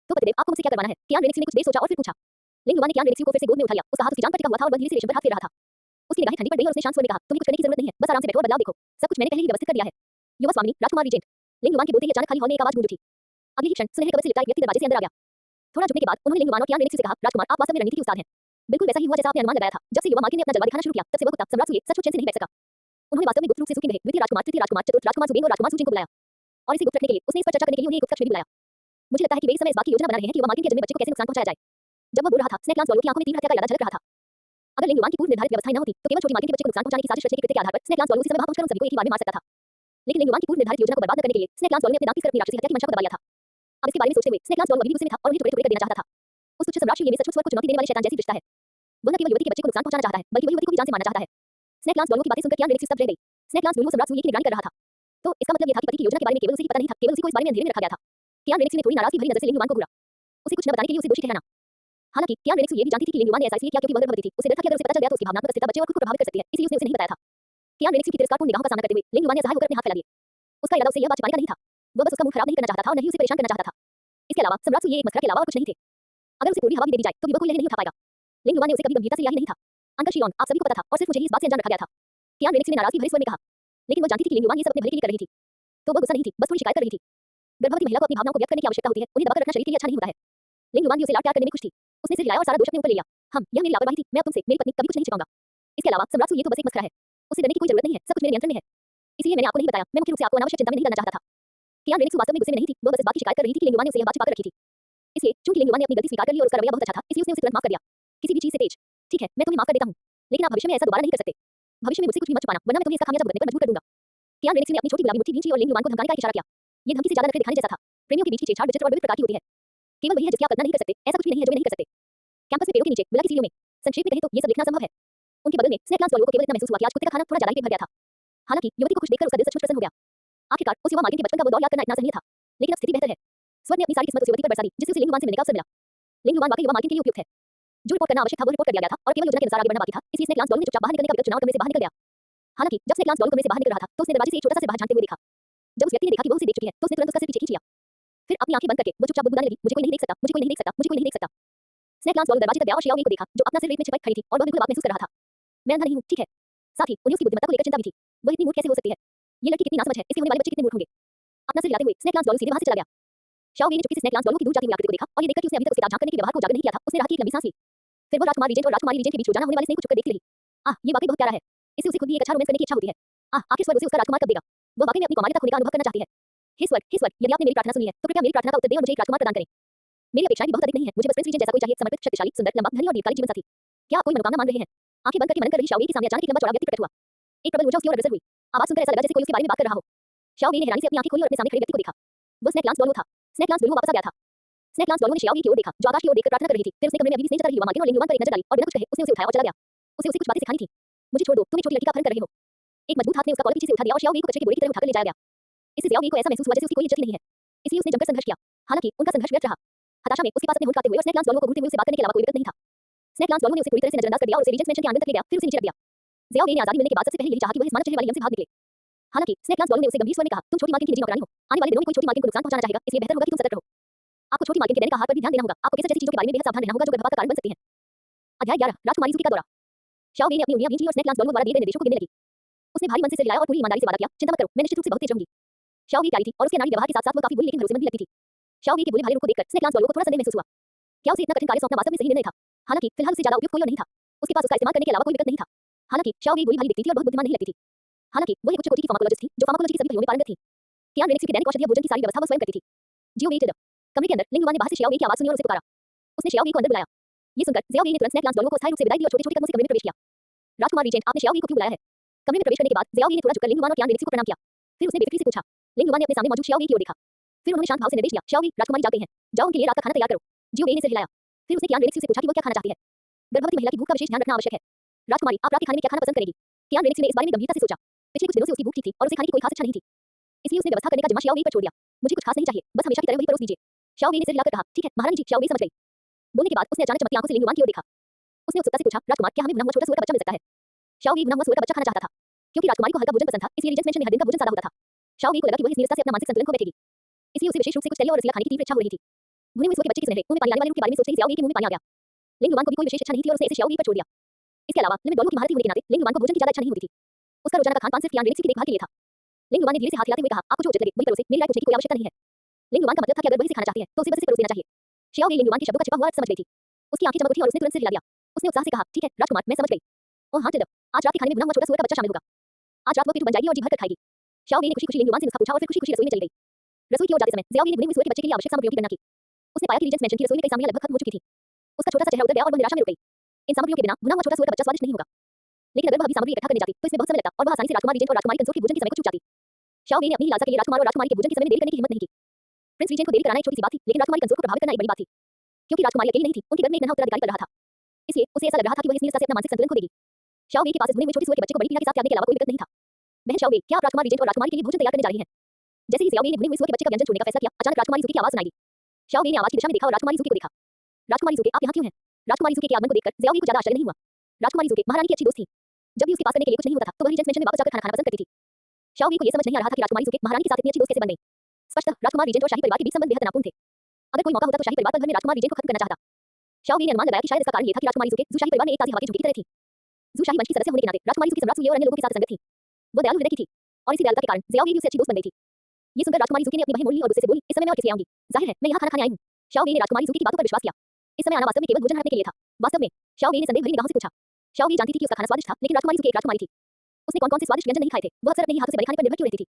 Speaker 1: तो पतिदेव, आपको मुझसे क्या करवाना है? कियान रेनिक्स ने कुछ देर सोचा और फिर पूछा। लिंग युवान ने कियान रेनिक्स को फिर से गोद में उठा लिया। उसका हाथ उसकी जान पर टिका हुआ था और वह धीरे से रेशम पर हाथ फेर रहा था। उसकी निगाहें ठंडी पड़ गईं और उसने शांत स्वर में कहा, तुम्हें कुछ करने की जरूरत नहीं है, बस आराम से बैठो और बदलाव देखो। सब कुछ मैंने पहले ही व्यवस्थित कर दिया है। युवा स्वामिनी, राजकुमार रीजेंट। लिंग युवान के बोलते ही अचानक खाली हॉल में एक आवाज गूंज उठी। अगले ही क्षण सुनहरे कपड़े से लिपटा एक व्यक्ति दरवाजे से अंदर आ गया। थोड़ा झुकने के बाद उन्होंने लिंग युवान और कियान रेनिक्स से कहा, राजकुमार, आप वास्तव में रणनीति के उस्ताद हैं। बिल्कुल वैसा ही हुआ जैसा आपने अनुमान लगाया था। जब से युवा मालकिन ने अपना जलवा दिखाना शुरू किया, तब से वह कुत्ता सम्राट सूर्य सचमुच चैन से नहीं बैठ सका। उन्होंने वास्तव में गुप्त रूप से ज़ुकिंगे, द्वितीय राजकुमार, तृतीय राजकुमार, चतुर्थ राजकुमार ज़ुबिंग और राजकुमार ज़ुजिन को बुलाया। और इसे गुप्त रखने के लिए उसने इस पर चर्चा करने के लिए उन्हें एक गुप्त कक्ष में भी बुलाया। मुझे लगता है कि वे इस समय इस बात की योजना बना रहे हैं कि युवा मालकिन के जन्मे बच्चे को कैसे नुकसान पहुंचाया जाए। जब वह बोल रहा था, स्नेहक्लांस वालों की आंखों में तीव्र हत्या का इरादा झलक रहा था। अगर लिंग युवान की पूर्व निर्धारित व्यवस्थाएं न होती तो केवल छोटी मालकिन के बच्चे को नुकसान पहुंचाने की साजिश रचने के कृत्य के आधार पर स्नेहक्लांस वालों उसी समय वहां पहुंचकर उन सभी को एक ही बार में मार सकता था। लेकिन लिंग युवान की पूर्व निर्धारित योजना को बर्बाद न करने के लिए स्नेहक्लांस वालों ने अपने दांत पीसकर अपनी राक्षसी हत्या की मंशा को दबा लिया था। अब इसके बारे में सोचते हुए स्नेहक्लांस वालों अभी भी गुस्से में था और उन्हें टुकड़े-टुकड़े कर देना चाहता था। उस तुच्छ सम्राट ये सचमुच स्वर्ग को चुनौती देने वाले शैतान जैसी रिश्ता है। वह न केवल युवती के बच्चे को नुकसान पहुंचाना चाहता है, बल्कि वह युवती को भी जान से मारना चाहता है। स्नेहक्लांस वालों की बातें सुनकर कियान रेनिक्स स्तब्ध रह गई। स्नेहक्लांस दोनों सम्राट सूर्य की निगरानी कर रहा था। तो इसका मतलब यह था कि पति की योजना के बारे में केवल उसे ही पता नहीं था, केवल उसी को इस बारे में अंधेरे में रखा गया था। कियान रेनिक्स ने थोड़ी नाराजगी भरी नजर से लिंग युवान को घूरा। उसे कुछ न बताने के लिए उसे दोषी ठहराना। हालांकि कियान रेनिक्स ये भी जानती थी कि लिंग युवान ने ऐसा इसलिए किया क्योंकि वह गर्भवती थी। उसे डर था कि अगर उसे पता चल गया तो उसकी भावनात्मक अस्थिरता बच्चे और खुद को प्रभावित कर सकती है, इसलिए उसने उसे नहीं बताया था। कियान रेनिक्स की तिरस्कारपूर्ण निगाहों का सामना करते हुए लिंग युवान ने असहाय होकर अपने हाथ फैला दिए। उसका इरादा उससे यह बात छिपाने का नहीं था। वह बस उसका मूड खराब नहीं करना चाहता था और न ही उसे परेशान करना चाहता था। इसके अलावा सम्राट ये एक मसरा के अलावा और कुछ नहीं थे। अगर उसे पूरी हवा भी दे दी जाए तो भी वह कोई लहर नहीं उठा पाएगा। लिंग युवान ने उसे कभी गंभीरता से लिया ही नहीं था। अंकल शियोन, आप सभी को पता था और सिर्फ मुझे ही इस बात से अनजान रखा गया था। कियान रेनिक्स ने नाराजगी भरे स्वर में कहा। लेकिन वह जानती थी कि लिंग युवान ये सब अपने भले के लिए कर रही थी। तो वह गुस्सा नहीं थी, बस थोड़ी शिकायत कर रही थी। गर्भवती महिला को अपनी भावनाओं को व्यक्त करने की आवश्यकता होती है, उन्हें दबाकर रखना शरीर के लिए अच्छा नहीं होता है। लिंग युवान भी उसे लाड प्यार करने में खुश थी। उसने सिर हिलाया और सारा दोष अपने ऊपर ले लिया। यह मेरी लापरवाही थी, मैं अब तुमसे, मेरी पत्नी, कभी कुछ नहीं छिपाऊंगा। इसके अलावा सम्राट ये तो बस एक मसखरा है। उसे डरने की कोई जरूरत नहीं है, सब कुछ मेरे नियंत्रण में है। इसलिए मैंने आपको नहीं बताया, मैं मुख्य रूप से आपको अनावश्यक चिंता में नहीं डालना चाहता था। कियान रेनिक्स वास्तव में गुस्से में नहीं थी, वह बस इस बात की शिकायत कर रही थी कि लिंग युवान ने उसे यह बात छिपा कर रखी थी। इसलिए चूंकि लिंग युवान ने अपनी गलती स्वीकार कर ली और उसका रवैया बहुत अच्छा था, इसलिए उसने उसे तुरंत माफ कर दिया। किसी भी चीज से तेज। ठीक है, मैं तुम्हें माफ कर देता हूँ, लेकिन आप भविष्य में ऐसा दोबारा नहीं कर सकते। भविष्य में मुझसे कुछ भी मत छुपाना, वरना मैं तुम्हें इसका खामियाजा भुगतने पर मजबूर कर दूंगा। कियान रेनिक्स ने अपनी छोटी गुलाबी मुट्ठी खींची और लिंग युवान को धमकाने का इशारा किया। ये धमकी से ज्यादा नखरे दिखाने जैसा था। प्रेमियों के बीच की छेड़छाड़ विचित्र और विविध प्रकार की होती है। केवल वही है जिसकी आप कल्पना नहीं कर सकते, ऐसा कुछ भी नहीं है जो वे नहीं कर सकते। कैंपस में पेड़ों के नीचे गुलाब की सीढ़ियों में, संक्षेप में कहें तो ये सब देखना संभव है। उनके बगल में स्नेक ग्लास डॉलर को केवल इतना महसूस हुआ कि आज कुत्ते का खाना थोड़ा ज्यादा ही पेट भर गया था। हालांकि युवती को खुश देखकर उसका दिल सचमुच प्रसन्न हो गया। आखिरकार उस युवा मालकिन के बचपन का वो दौर याद करना इतना सही था। लेकिन अब स्थिति बेहतर है। स्वर ने अपनी सारी किस्मत उस युवती पर बरसा दी, जिससे उसे लिंग युवान से मिलने का अवसर मिला। लिंग युवान वाकई युवा मालकिन के लिए उपयुक्त है। जो रिपोर्ट करना आवश्यक था वो रिपोर्ट कर दिया गया था और केवल योजना के अनुसार आगे बढ़ना बाकी था। इसलिए स्नेक ग्लास डॉलर ने चुपचाप बाहर निकलने का विकल्प चुनाव कमरे से बाहर निकल गया। हालांकि जब स्नेक ग्लास डॉलर कमरे से बाहर निकल रहा था तो उसने दरवाजे से एक छोटा सा सिर बाहर झांकते हुए देखा। जब उस व्यक्ति ने देखा कि वो उसे देख चुकी है तो उसने तुरंत उसका सिर पीछे खींच लिया। फिर अपनी आंखें बंद करके वो चुपचाप बुदबुदाने लगी, मुझे कोई नहीं देख सकता, मुझे कोई नहीं देख सकता, मुझे कोई नहीं देख सकता। स्नेक ग्लास डॉलर दरवाजे तक गया और शियाओ को देखा जो अपना सिर रेत में छिपा खड़ी थी और वह बिल्कुल आप महसूस कर रहा था। मैं अंधा नहीं हूं, ठीक है। साथ ही उन्हें उसकी बुद्धिमत्ता को लेकर चिंता भी थी। वह इतनी मूर्ख कैसे हो सकती है? ये लड़की कितनी नासमझ है, इसके होने वाले बच्चे कितने मूर्ख होंगे। अपना सिर हिलाते हुए स्नेक ग्लास डॉलर सीधे वहां से चला गया। शाओवी ने चुपके से स्नेक ग्लास डॉलर की दूर जाती हुई आकृति को देखा और ये देखकर कि उसने अभी तक उसके ताक झांक करने के व्यवहार को उजागर नहीं किया था, उसने राहत की एक लंबी सांस ली। फिर वो राजकुमार रीजेंट और राजकुमारी रीजेंट के बीच रोजाना होने वाले स्नेह को चुपकर देखती रही। ये वाकई बहुत प्यारा है। इससे उसे खुद भी एक अच्छा रोमांस करने की इच्छा होती है। आखिर स्वर्ग उसे उसका राजकुमार कब देगा? वो वाकई में अपनी कमालियता खोने का अनुभव करना चाहती है। हे स्वर्ग, यदि आपने मेरी प्रार्थना सुनी है तो कृपया मेरी प्रार्थना का उत्तर दें और मुझे एक राजकुमार प्रदान करें। मेरी अपेक्षाएं भी बहुत अधिक नहीं है, मुझे बस प्रिंस रीजेंट जैसा कोई चाहिए, समर्पित, शक्तिशाली, सुंदर, लंबा, धनी और दीर्घकालिक जीवन साथी। क्या आप कोई मनोकामना मान रहे हैं? आंखें बंद करके मनन कर रही शाओवी के सामने अचानक एक लंबा चौड़ा व्यक्ति प्रकट हुआ। एक प्रबल ऊर्जा उसकी ओर अग्रसर हुई। आवाज सुनकर ऐसा लगा जैसे कोई उसके बारे में बात कर रहा हो। शाओवी ने हैरानी से अपनी आंखें खोली और अपने सामने खड़े व्यक्ति को देखा। वो स्नेक ग्लास डॉलर था। स्नेक ग्लास डॉलर वापस आ गया था। स्नेक ग्लास डॉलर ने शाओवी की ओर देखा जो आकाश की ओर देखकर प्रार्थना कर रही थी। फिर उसने कमरे में अभी भी स्नेह जता रही युवा मालकिन और लिंग युवान पर एक नजर डाली और बिना कुछ कहे उसने उसे उठाया और चला गया। उसे कुछ बातें सिखानी थी। मुझे छोड़ दो, तुम एक छोटी लड़की का अपहरण कर रहे हो। एक मजबूत हाथ ने उसका कॉलर पीछे से उठा दिया और शाओवी को कचरे के बोरे की तरह उठाकर ले जाया गया। इससे शाओवी को ऐसा महसूस हुआ जैसे उसकी कोई इज्जत ही नहीं है। इसलिए उसने जमकर संघर्ष किया। हालांकि उनका संघर्ष व्यर्थ रहा। हताशा में उसके पास अपने होंठ खाते हुए और स्नेक ग्लास डॉलर को घूरते हुए उसे बात करने के अलावा कोई विकल्प नहीं था। स्नेक ग्लास डॉलर ने उसे पूरी तरह से नजरअंदाज कर दिया और उसे रीजेंट्स मेंशन के आंगन तक ले गया, फिर उसे नीचे रख दिया। ज़ियाओ ने आजादी मिलने के बाद सबसे पहले यही चाहा कि वह इस मानव चेहरे वाले यम से भाग निकले। हालांकि स्नेक ग्लास डॉलर ने उसे गंभीर स्वर में कहा, तुम छोटी मालकिन की निजी नौकरानी हो। आने वाले दिनों में कोई छोटी मालकिन को नुकसान पहुंचाना चाहेगा, इसलिए बेहतर होगा कि तुम सतर्क रहो। आपको छोटी मालकिन के दैनिक आहार पर भी ध्यान देना होगा। आपको केसर जैसी चीजों के बारे में बेहद सावधान रहना होगा जो गर्भपात का कारण बन सकती हैं। अध्याय 11 राजकुमारी ज़ुकी का दौरा। शाओवी ने अपनी उंगलियां भींच ली और स्नेक ग्लास डॉलर द्वारा दिए गए निर्देशों को गिनने लगी। उसने भारी मन से सिर हिलाया और पूरी ईमानदारी से वादा किया, चिंता मत करो, मैं निश्चित रूप से बहुत तेज रहूंगी। शाओवी प्यारी थी और उसके नारी व्यवहार के साथ-साथ वो काफी बुरी लेकिन भरोसेमंद भी लगती थी। शाओवी के भोले भाले रूप को देखकर स्नेक ग्लास डॉलर को थोड़ा संदेह महसूस हुआ। क्या उसे इतना कठिन कार्य सौंपना वास्तव में सही निर्णय था? हालांकि फिलहाल उसे ज्यादा उपयुक्त कोई और नहीं था। उसके पास उसका इस्तेमाल करने के अलावा कोई विकल्प नहीं था। हालांकि शाओवी भोली भाली दिखती थी और बहुत बुद्धिमान नहीं लगती थी। हालांकि वो एक उच्च कोटि की फार्माकोलॉजिस्ट थी जो फार्माकोलॉजी के सभी पहलुओं में पारंगत थी। कियान रेनिक्स के दैनिक औषधीय भोजन की सारी व्यवस्था वो स्वयं करती थी। जियो वेट कमरे के अंदर लिंग युवान ने बाहर से शाओवी की आवाज सुनी और उसे पुकारा। उसने शाओवी को अंदर बुलाया। ये सुनकर ज़ियाओवी ने तुरंत स्नेक ग्लास डॉलर को अस्थायी रूप से विदाई दी और छोटे-छोटे कदमों से कमरे में प्रवेश किया। राजकुमार रीजेंट, आपने शाओवी को क्यों बुलाया है? कमरे में प्रवेश करने के बाद ज़ियाओवी ने थोड़ा झुककर लिंग युवान और कियान रेनिक्स को प्रणाम किया। फिर उसने बेफिक्री से पूछा। लिंग युवान ने अपने सामने मौजूद शाओवी की ओर देखा। फिर उन्होंने शांत भाव से निर्देश दिया, शाओवी, राजकुमारी जाग गई हैं, जाओ उनके लिए रात का खाना तैयार करो। जियो ने सिर हिलाया। फिर उसने कियान रेनिक्स से पूछा कि वो क्या खाना चाहती है। गर्भवती महिला की भूख का विशेष ध्यान रखना आवश्यक है। राजकुमारी, आप रात के खाने में क्या खाना पसंद करेगी? कियान रेनिक्स ने इस बारे में गंभीरता से सोचा। पिछले कुछ दिनों से उसकी भूख ठीक थी और उसे खाने की कोई खास इच्छा नहीं थी। इसलिए उसने व्यवस्था करने का जिम्मा शाओवी पर छोड़ दिया। मुझे कुछ खास नहीं चाहिए, बस हमेशा की तरह वही परोस दीजिए। शाओवी ने सिर हिलाकर कहा, ठीक है महारानी जी। शाओवी समझ गई। बोलने के बाद उसने अचानक चमकती आंखों से लिंग युवान की ओर देखा। उसने उत्सुकता से पूछा, राजकुमार, क्या हमें भुना हुआ छोटा सुअर का बच्चा मिल सकता है? शाओवी भुना हुआ सुअर का बच्चा खाना चाहता था। क्योंकि राजकुमारी को हल्का भोजन पसंद था, इसलिए रीजेंट्स मेंशन में हर दिन का भोजन सादा होता था। शाओवी को लगा कि वह इस नीरसता से अपना मानसिक संतुलन खो बैठेगी। इसलिए उसे विशेष रूप से कुछ तली और रसीला खाने की तीव्र इच्छा हो रही थी। भुने हुए सुअर के बच्चे की सुनहरे मुंह में पानी आने वाले रूप के बारे में सोचते ही ज़ियाओवी के मुंह में पानी आ गया। लिंग युवान को भी कोई विशेष इच्छा नहीं थी और उसने इसे शाओवी पर छोड़ दिया। इसके अलावा लिमिट डॉलर की महारथी होने के नाते लिंग युवान को भोजन की ज्यादा इच्छा नहीं होती थी। उसका रोजाना का खान-पान सिर्फ कियान रेनिक्स की देखभाल के लिए था। लिंग युवान ने धीरे से हाथ हिलाते हुए कहा, आपको जो उचित लगे वही परोसे, मेरी राय पूछने की कोई आवश्यकता नहीं है। लिंग युवान का मतलब था कि अगर वही सिखाना चाहती है तो उसे बस इसे परोस देना चाहिए। शाओवी लिंग युवान के शब्दों का छिपा हुआ अर्थ समझ गई थी। उसकी आंखें चमक उठी और उसने तुरंत सिर हिला दिया। उसने उत्साह से कहा, ठीक है राजकुमार, मैं समझ गई। ओह हाँ टिल्डम, आज रात के खाने में भुना हुआ छोटा सुअर का बच्चा शामिल होगा। आज रात वो पिट्ठू बन जाएगी और जी भर कर खाएगी। शाओवी ने खुशी-खुशी लिंग युवान से नुस्खा पूछा और फिर खुशी-खुशी रसोई में चली गई। रसोई की ओर जाते समय ज़ियाओवी ने भुने हुए सुअर के बच्चे के लिए आवश्यक सामग्रियों की गणना की। उसने पाया कि रीजेंट्स मेंशन की रसोई में कई सामग्रियां लगभग खत्म हो चुकी थी। उसका छोटा सा चेहरा उतर गया और वह निराशा में रुक गई। इन सामग्रियों के बिना भुना हुआ छोटा सुअर का बच्चा स्वादिष्ट नहीं होगा। लेकिन अगर वह अभी सामग्री इकट्ठा करने जाती तो इसमें बहुत समय लगता और वह आसानी से राजकुमार रीजेंट और राजकुमारी कंसोर्ट के भोजन के समय को चूक जाती। शाओवी ने अपनी लालसा के लिए राजकुमार और राजकुमारी के भोजन के समय में देरी करने की हिम्मत नहीं की। प्रिंस रीजेंट को देरी कराना एक छोटी सी बात थी, लेकिन राजकुमारी कंसोर्ट को प्रभावित करना एक बड़ी बात थी। क्योंकि राजकुमारी अकेली नहीं थी, उनके घर में एक नन्हा उत्तराधिकारी पड़ रहा था। इसलिए उसे ऐसा लग रहा था कि वह इस नीरसता से अपना मानसिक संतुलन खो देगी। शाओवी के पास इस भुने हुए छोटे सुअर के बच्चे को बड़ी पीड़ा के साथ त्यागने के अलावा कोई विकल्प नहीं था। बहन शाओवी, क्या आप राजकुमार रीजेंट और राजकुमारी के लिए भोजन तैयार करने जा रही हैं? जैसे ही ज़ियाओवी ने भुने हुए सुअर के बच्चे का व्यंजन छोड़ने का फैसला किया, अचानक राजकुमारी ज़ुकी की आवाज सुनाई दी। शाओवी ने आवाज की दिशा में देखा और राजकुमारी ज़ुकी को देखा। राजकुमारी ज़ुकी, आप यहाँ क्यों हैं? राजकुमारी ज़ुकी के आगमन को देखकर ज़ियाओवी को ज्यादा आश्चर्य नहीं हुआ। राजकुमारी ज़ुकी महारानी की अच्छी दोस्त थी। जब भी उसके पास करने के लिए कुछ नहीं होता था तो वह रीजेंट्स मेंशन में वापस जाकर खाना खाना पसंद करती थी। शाओवी को यह समझ नहीं आ रहा था कि राजकुमारी ज़ुकी महारानी के साथ इतनी अच्छी दोस्त कैसे बन गई। स्पष्टतः राजकुमार रीजेंट और शाही परिवार के बीच संबंध बेहद तनावपूर्ण थे। अगर कोई मौका होता तो शाही परिवार पल भर में राजकुमार रीजेंट को खत्म करना चाहता। शाओवी ने अनुमान लगाया कि शायद इसका कारण ये था कि राजकुमारी ज़ू के ज़ू शाही परिवार में एक ताज़ी हवा की झोंकी की तरह थी। ज़ू शाही वंश की सदस्य होने के नाते राजकुमारी ज़ू की सम्राट सुये और अन्य लोगों के साथ संगत थी। वो दयालु हृदय की थी और इसी दयालुता के कारण ज़ियाओ भी उससे अच्छी दोस्त बन गई थी। ये सुनकर राजकुमारी ज़ू ने अपनी बहन मोली और गुस्से से बोली, इस समय मैं और किस लिए आऊंगी? जाहिर है मैं यहाँ खाना खाने आई हूँ। शाओवी ने राजकुमारी ज़ू की बातों पर विश्वास किया। इस समय आना वास्तव में केवल भोजन हड़पने के लिए था। वास्तव में शाओवी ने संदेह भरी निगाहों से पूछा। शाओवी जानती थी कि उसका खाना स्वादिष्ट था, लेकिन राजकुमारी ज़ू एक राजकुमारी थी। उसने कौन-कौन से स्वादिष्ट व्यंजन नहीं खाए थे? वह अक्सर अपने ही हाथों से बने खाने पर निर्भर क्यों रहती थी?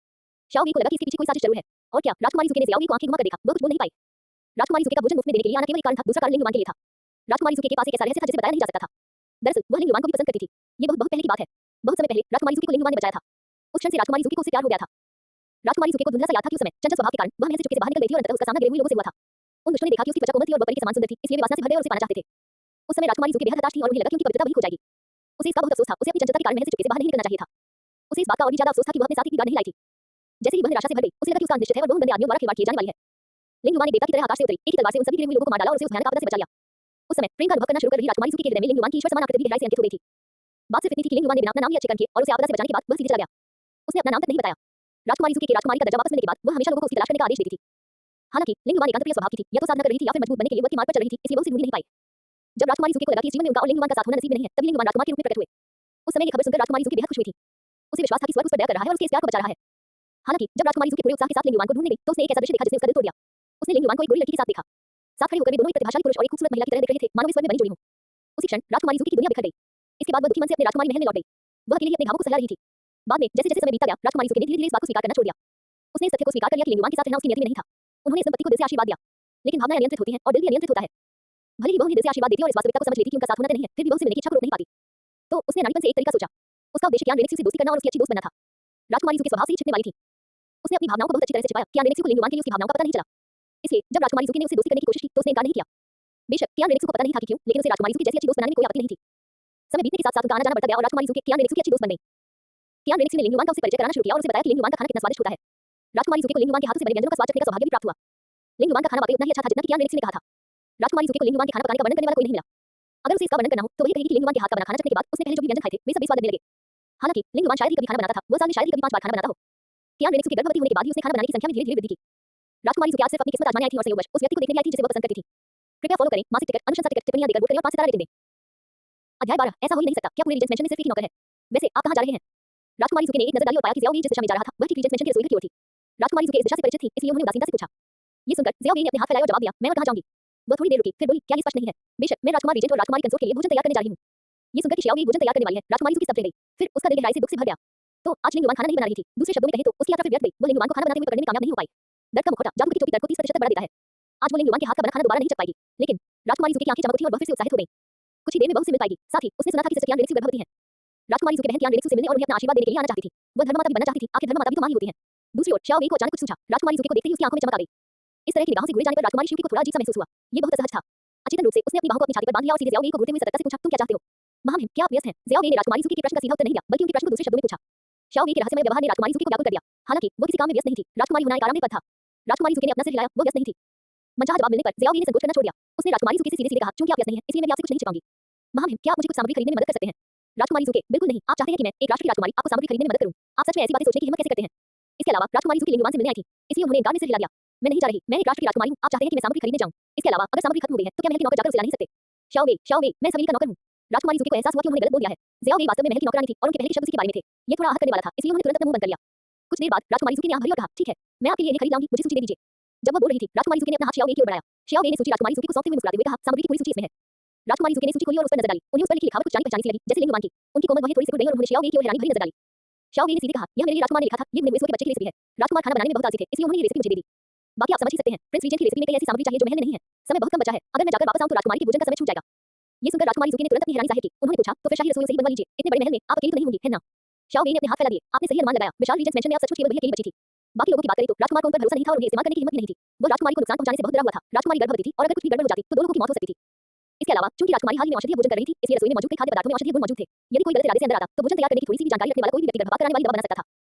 Speaker 1: शाओवी को लगा कि इसके पीछे कोई साजिश जरूर है। और क्या? राजकुमारी ज़ू ने ज़ियाओवी को आंखें घुमाकर देखा। वह कुछ बोल नहीं पाई। राजकुमारी ज़ू का भोजन मुफ्त में देने के लिए आना केवल एक कारण था, दूसरा कारण लिंग युवान के लिए था। राजकुमारी ज़ू के पास एक ऐसा रहस्य था जिसे बताया नहीं जा सकता था। दरअसल वह लिंग युवान को भी पसंद करती थी। ये बहुत पहले की बात है। बहुत समय पहले राजकुमारी ज़ू को लिंग युवान ने बचाया था। उस क्षण से राजकुमारी ज़ू को उससे प्यार हो गया था। राजकुमारी ज़ू को धुंधला सा याद था कि उस समय चंचल स्वभाव के कारण वह महल से चुपके से बाहर निकल गई थी और अंततः उसका सामना गिरे हुए लोगों से हुआ था। उन दुष्टों ने देखा कि उसकी त्वचा कोमल थी और वह परी के समान सुंदर थी, इसलिए वे वासना से भर गए और उसे पाना चाहते थे। उस समय राजकुमारी ज़ू बेहद हताश थी और उन्हें लगा कि उनकी पवित्रता वहीं खो जाएगी। उसे इसका बहुत अफसोस था। उसे अपनी चंचलता के कारण महल से चुपके से बाहर नहीं निकलना चाहिए था। उसे इस बात का और भी ज्यादा अफसोस था कि वह अपने साथ इतनी गाढ़ नहीं लाई थी। जैसे ही वह निराशा से भर गई, उसे लगा कि उसका अंत निश्चित है और वो उन गंदे आदमियों द्वारा खिलवाड़ किए जाने वाली है। लिंग युवान ने देवता की तरह आकाश से उतरी, एक ही तलवार से उन सभी गिरे हुए लोगों को मार डाला और उसे उस भयानक आपदा से बचा लिया। उस समय प्रेम का अनुभव करना शुरू कर रही राजकुमारी ज़ू के हृदय में लिंग युवान की ईश्वर समान आकृति भी गहराई से अंकित हो गई थी। बात सिर्फ इतनी थी कि लिंग युवान ने बिना अपना नाम ही अच्छे कर्म किए और उसे आपदा से बचाने के बाद वह सीधे चला गया। उसने अपना नाम तक नहीं बताया। राजकुमारी ज़ू के राजकुमारी का दर्जा वापस मिलने के बाद वह हमेशा लोगों को उसकी तलाश करने का आदेश देती थी। हालांकि लिंग युवान एकांत प्रिय स्वभाव की थी, या तो साधना कर रही थी या फिर मजबूत बनने के लिए वह की मार्ग पर चल रही थी, इसलिए वह उसे ढूंढ नहीं पाई। जब राजकुमारी ज़ू को लगा कि इस जीवन में उनका और लिंग युवान का साथ होना नसीब नहीं है, तभी लिंग युवान राजकुमार के रूप में प्रकट हुए। उस समय ये खबर सुनकर राजकुमारी ज़ू की बेहद खुश हुई थी। उसे विश्वास था कि स्वर्ग उस पर दया कर रहा है और उसके इस प्यार को बचा रहा है। हालांकि जब राजकुमारी ज़ू के पूरे उत्साह के साथ लिंग युवान को ढूंढने गई, तो उसने एक ऐसा दृश्य देखा जिसने उसका दिल तोड़ दिया। उसने लिंग युवान को एक गोरी लड़की के साथ देखा। साथ खड़े होकर वे दोनों एक प्रतिभाशाली पुरुष और एक खूबसूरत महिला की तरह दिख रहे थे, मानो वे स्वर्ग में बनी जोड़ी हों। उसी क्षण राजकुमारी ज़ू की दुनिया बिखर गई। इसके बाद वह दुखी मन से अपने राजकुमारी महल में लौट गई। वह अकेले ही अपने भावों को सहला रही थी। बाद में जैसे-जैसे समय बीतता गया, राजकुमारी ज़ू ने धीरे-धीरे इस बात को स्वीकार करना छोड़ दिया। उसने इस तथ्य को स्वीकार कर लिया कि लिंग युवान के साथ रहना उसकी नियति में नहीं था। उन्होंने इस दंपति को दिल से आशीर्वाद दिया। लेकिन भावनाएं अनियंत्रित होती हैं और दिल भी अनियंत्रित होता है। भले ही वह उन्हें दिल से आशीर्वाद देती और इस वास्तविकता को समझ लेती कि उनका साथ होना तय नहीं है, फिर भी वह उसे मिलने की इच्छा को रोक नहीं पाती। तो उसने नारीपन से एक तरीका सोचा। उसका उद्देश्य कियान रेनेक्सी से दोस्ती करना और उसकी अच्छी दोस्त बनना था। राजकुमारी ज़ू के स्वभाव से ही छिपने वाली थी। उसने अपनी भावनाओं को बहुत अच्छी तरह से छिपाया। कियान रेनेक्सी को लिंग युवान के लिए उसकी भावनाओं का पता नहीं चला। इसलिए जब राजकुमारी ज़ू ने उससे दोस्ती करने की कोशिश की, तो उसने इनकार नहीं किया। बेशक कियान रेनेक्सी को पता नहीं था कि क्यों, लेकिन उसे राजकुमारी ज़ू की जैसी अच्छी दोस्त बनाने में कोई आपत्ति नहीं थी। समय बीतने के साथ उनका आना जाना बढ़ता गया और राजकुमारी ज़ू के कियान रेनेक्सी की अच्छी दोस्त बन गई। कियान रेनेक्सी ने लिंग युवान का उसे परिचय कराना शुरू किया और उसे बताया कि लिंग युवान का खाना कितना स्वादिष्ट होता है। राजकुमारी ज़ू को लिंग युवान के हाथों से बने व्यंजनों का स्वाद चखने का सौभाग्य भी प्राप्त हुआ। लिंग युवान का खाना वाकई उतना ही अच्छा था जितना कि कियान रेनेक्सी ने कहा था। राजकुमारी ज़ू को लिंग युवान के खाना पकाने का वर्णन करने वाला कोई नहीं मिला। अगर उसे इसका वर्णन करना हो, तो वही कहेगी कि लिंग युवान के हाथ का बना खाना चखने के बाद उसने पहले जो भी व्यंजन खाए थे, वे सभी स्वाद लगने लगे। हालांकि लिंग युवान शायद ही कभी खाना बनाता था, वह साल में शायद ही कभी 5 बार खाना बनाता हो। कियान रेनेक्सी के गर्भवती होने के बाद ही उसने खाना बनाने की संख्या में धीरे-धीरे वृद्धि की। राजकुमारी ज़ू आज सिर्फ अपनी किस्मत आजमाने आई थी और संयोगवश उस व्यक्ति को देखने आई थी जिसे वह पसंद करती थी। कृपया फॉलो करें, मासिक टिकट, अनुशंसा टिकट, टिप्पणियां देकर वोट करें और 5 सितारा रेटिंग दें। अध्याय 12, ऐसा हो ही नहीं सकता, क्या पूरे रीजेंट्स मैंशन में सिर्फ एक ही नौकर है? वैसे आप कहां जा रहे हैं? राजकुमारी ज़ू ने एक नजर डाली और पाया कि ज़ियाओ जिस दिशा में जा रहा था, वह ठीक रीजेंट्स मैंशन की रसोई घर की ओर थी। राजकुमारी ज़ू इस दिशा से परिचित थी, इसलिए उन्होंने उदासीनता से पूछा। ये सुनकर ज़ियाओ ने अपने हाथ फैलाए और जवाब दिया, मैं और कहां जाऊंगी? वह थोड़ी देर रुकी, फिर बोली, क्या ये स्पष्ट नहीं है? बेशक मैं राजकुमार रीजेंट और राजकुमारी कंसोर्ट के लिए भोजन तैयार करने जा रही हूं। ये सुनकर कि ज़ियाओ भोजन तैयार करने वाली है, राजकुमारी ज़ू की स्तब्ध रह गई। फिर उसका दिल गहराई से दुख से भर गया। तो आज लिंग युवान खाना नहीं बना रही थी। दूसरे शब्दों में कहें तो उसकी यात्रा फिर व्यर्थ गई। वो लिंग युवान को खाना बनाते हुए पकड़ने में कामयाब नहीं हो पाई। दर्द का मुखौटा जादू की चोटी दर्द को 30% तक बढ़ा देता है। आज वो लिंग युवान के हाथ का बना खाना दोबारा नहीं चख पाएगी। लेकिन राजकुमारी ज़ू की आंखें चमक उठी और वह फिर से उत्साहित हो गई। कुछ ही देर में बहू से मिल पाएगी। साथ ही उसने सुना था कि सिस्टर कियान रेनेक्सी गर्भवती है। राजकुमारी ज़ू की बहन कियान रेनेक्सी से मिलने और उन्हें अपना आशीर्वाद देने के लिए आना चाहती थी। वह धर्ममाता भी बनना चाहती थी। आखिर धर्ममाता भी तो मां ही होती हैं। दूसरी ओर शाओ को अचानक कुछ सूझा। राजकुमारी ज़ू को देखते ही उसकी आंखों में चमक आ गई। इस तरह की निगाहों से घूरे जाने पर राजकुमारी शिव को थोड़ा अजीब सा महसूस हुआ। ये बहुत असहज था। अचेतन रूप से उसने अपनी बाहों को अपनी छाती पर बांध लिया और सीधे ज़ियाओ को घूरते हुए सतर्कता से पूछा, तुम क्या चाहते हो? महामहिम, क्या आप व्यस्त हैं? ज़ियाओ ने राजकुमारी ज़ू के प्रश्न का सीधा उत्तर नहीं दिया, बल्कि उनके प्रश्न को दूसरे शब्दों में पूछा। शाओ के रहस्यमय व्यवहार ने राजकुमारी ज़ू को व्याकुल कर दिया। हालांकि वो किसी काम में व्यस्त नहीं थी। राजकुमारी होना एक आराम पर था। राजकुमारी ज़ू ने अपना सिर हिलाया, वो व्यस्त नहीं थी। मनचाहा जवाब मिलने पर ज़ियाओ ने संकोच करना छोड़ दिया। उसने राजकुमारी ज़ू से सीधे-सीधे कहा, चूंकि आप व्यस्त नहीं हैं, इसलिए मैं भी आपसे कुछ नहीं छिपाऊंगी। महामहिम, क्या आप मुझे कुछ सामग्री खरीदने में मदद कर सकते हैं? राजकुमारी ज़ू के, बिल्कुल नहीं। आप चाहते हैं कि मैं, एक राष्ट्र की राजकुमारी, आपको सामग्री खरीदने में मदद करूं? आप सच में ऐसी बातें सोचने की हिम्मत कैसे करते हैं? इसके अलावा राजकुमारी ज़ू की लिंग युवान से मिलने आई थी, इसलिए उन्होंने इनकार में सिर हिला दिया। मैं नहीं जा रही, मैं एक राष्ट्र की राजकुमारी हूं। आप चाहते हैं कि मैं सामग्री खरीदने जाऊं? इसके अलावा अगर सामग्री खत्म हो गई है, तो क्या महल के नौकर जाकर उसे ला नहीं सकते? शाओ वे, मैं सभी का नौकर हूं। राजकुमारी ज़ू को एहसास हुआ कि उन्होंने गलत बोल दिया है। ज़ियाओ वास्तव में महल की नौकरानी थी और उनके पहले के शब्द उसके बारे में थे। ये थोड़ा आहत करने वाला था, इसलिए उन्होंने तुरंत अपना मुंह बंद कर लिया। कुछ देर बाद राजकुमारी ज़ू ने आंख भरी और कहा, ठीक है, मैं आपके लिए इन्हें खरीद लाऊंगी, मुझे सूची दे दीजिए। जब वह बोल रही थी, राजकुमारी ज़ू ने अपना हाथ शाओ की ओर बढ़ाया। शाओ ने सूची राजकुमारी ज़ू को सौंपते हुए मुस्कुराते हुए कहा, सामग्री की पूरी सूची इसमें है। राजकुमारी ज़ू ने सूची खोली और उस पर नजर डाली। उन्हें उस पर लिखी लिखावट कुछ जानी पहचानी सी लगी, जैसे लिंग युवान की। उनकी कोमल बाहें थोड़ी सी सिकुड़ गईं और उन्होंने शाओ की ओर हैरानी भरी नजर डाली। शाओ ने सीधे कहा, यह मेरे लिए राजकुमार ने लिखा था, ये मुझे के बच्चे की रेसिपी है। राजकुमार खाना बनाने में बहुत आलसी थे, इसलिए उन्होंने ये रेसिपी मुझे दे दी। बाकी आप समझ ही सकते हैं, प्रिंस रीजेंट की रेसिपी में कई ऐसी सामग्री चाहिए जो महल में नहीं है। समय बहुत कम बचा है। अगर मैं जाकर वापस आऊं तो राजकुमारी के भोजन का समय छूट जाएगा। ये सुनकर राजकुमारी ज़ू ने तुरंत अपनी हैरानी जाहिर की। उन्होंने पूछा, तो फिर शाही रसोई उसे ही बनवा लीजिए। इतने बड़े महल में आप अकेली तो नहीं होंगी, है ना? शाओ ने अपने हाथ फैला दिए। आपने सही अनुमान लगाया। विशाल रीजेंट्स मैंशन में आप सचमुच केवल वही अकेली बची थी। बाकी लोगों की बात करें तो राजकुमार को उन पर भरोसा नहीं था और उन्हें इस्तेमाल करने की हिम्मत भी नहीं थी। वो राजकुमारी को नुकसान पहुंचाने से बहुत डरा हुआ था। राजकुमारी गर्भवती थी और अगर कुछ भी गड़बड़ हो जाती तो 2 लोगों की मौत हो सकती थी। इसके अलावा चूंकि राजकुमारी हाल ही में औषधीय भोजन कर रही थी, इसलिए रसोई में मौजूद कई खाद्य पदार्थों में औषधीय गुण मौजूद थे। यदि कोई गलत इरादे से अंदर आता तो भोजन तैयार करने की थोड़ी सी भी जानकारी रखने वाला कोई भी व्यक्ति गर्भपात कराने वाली दवा बना सकता था।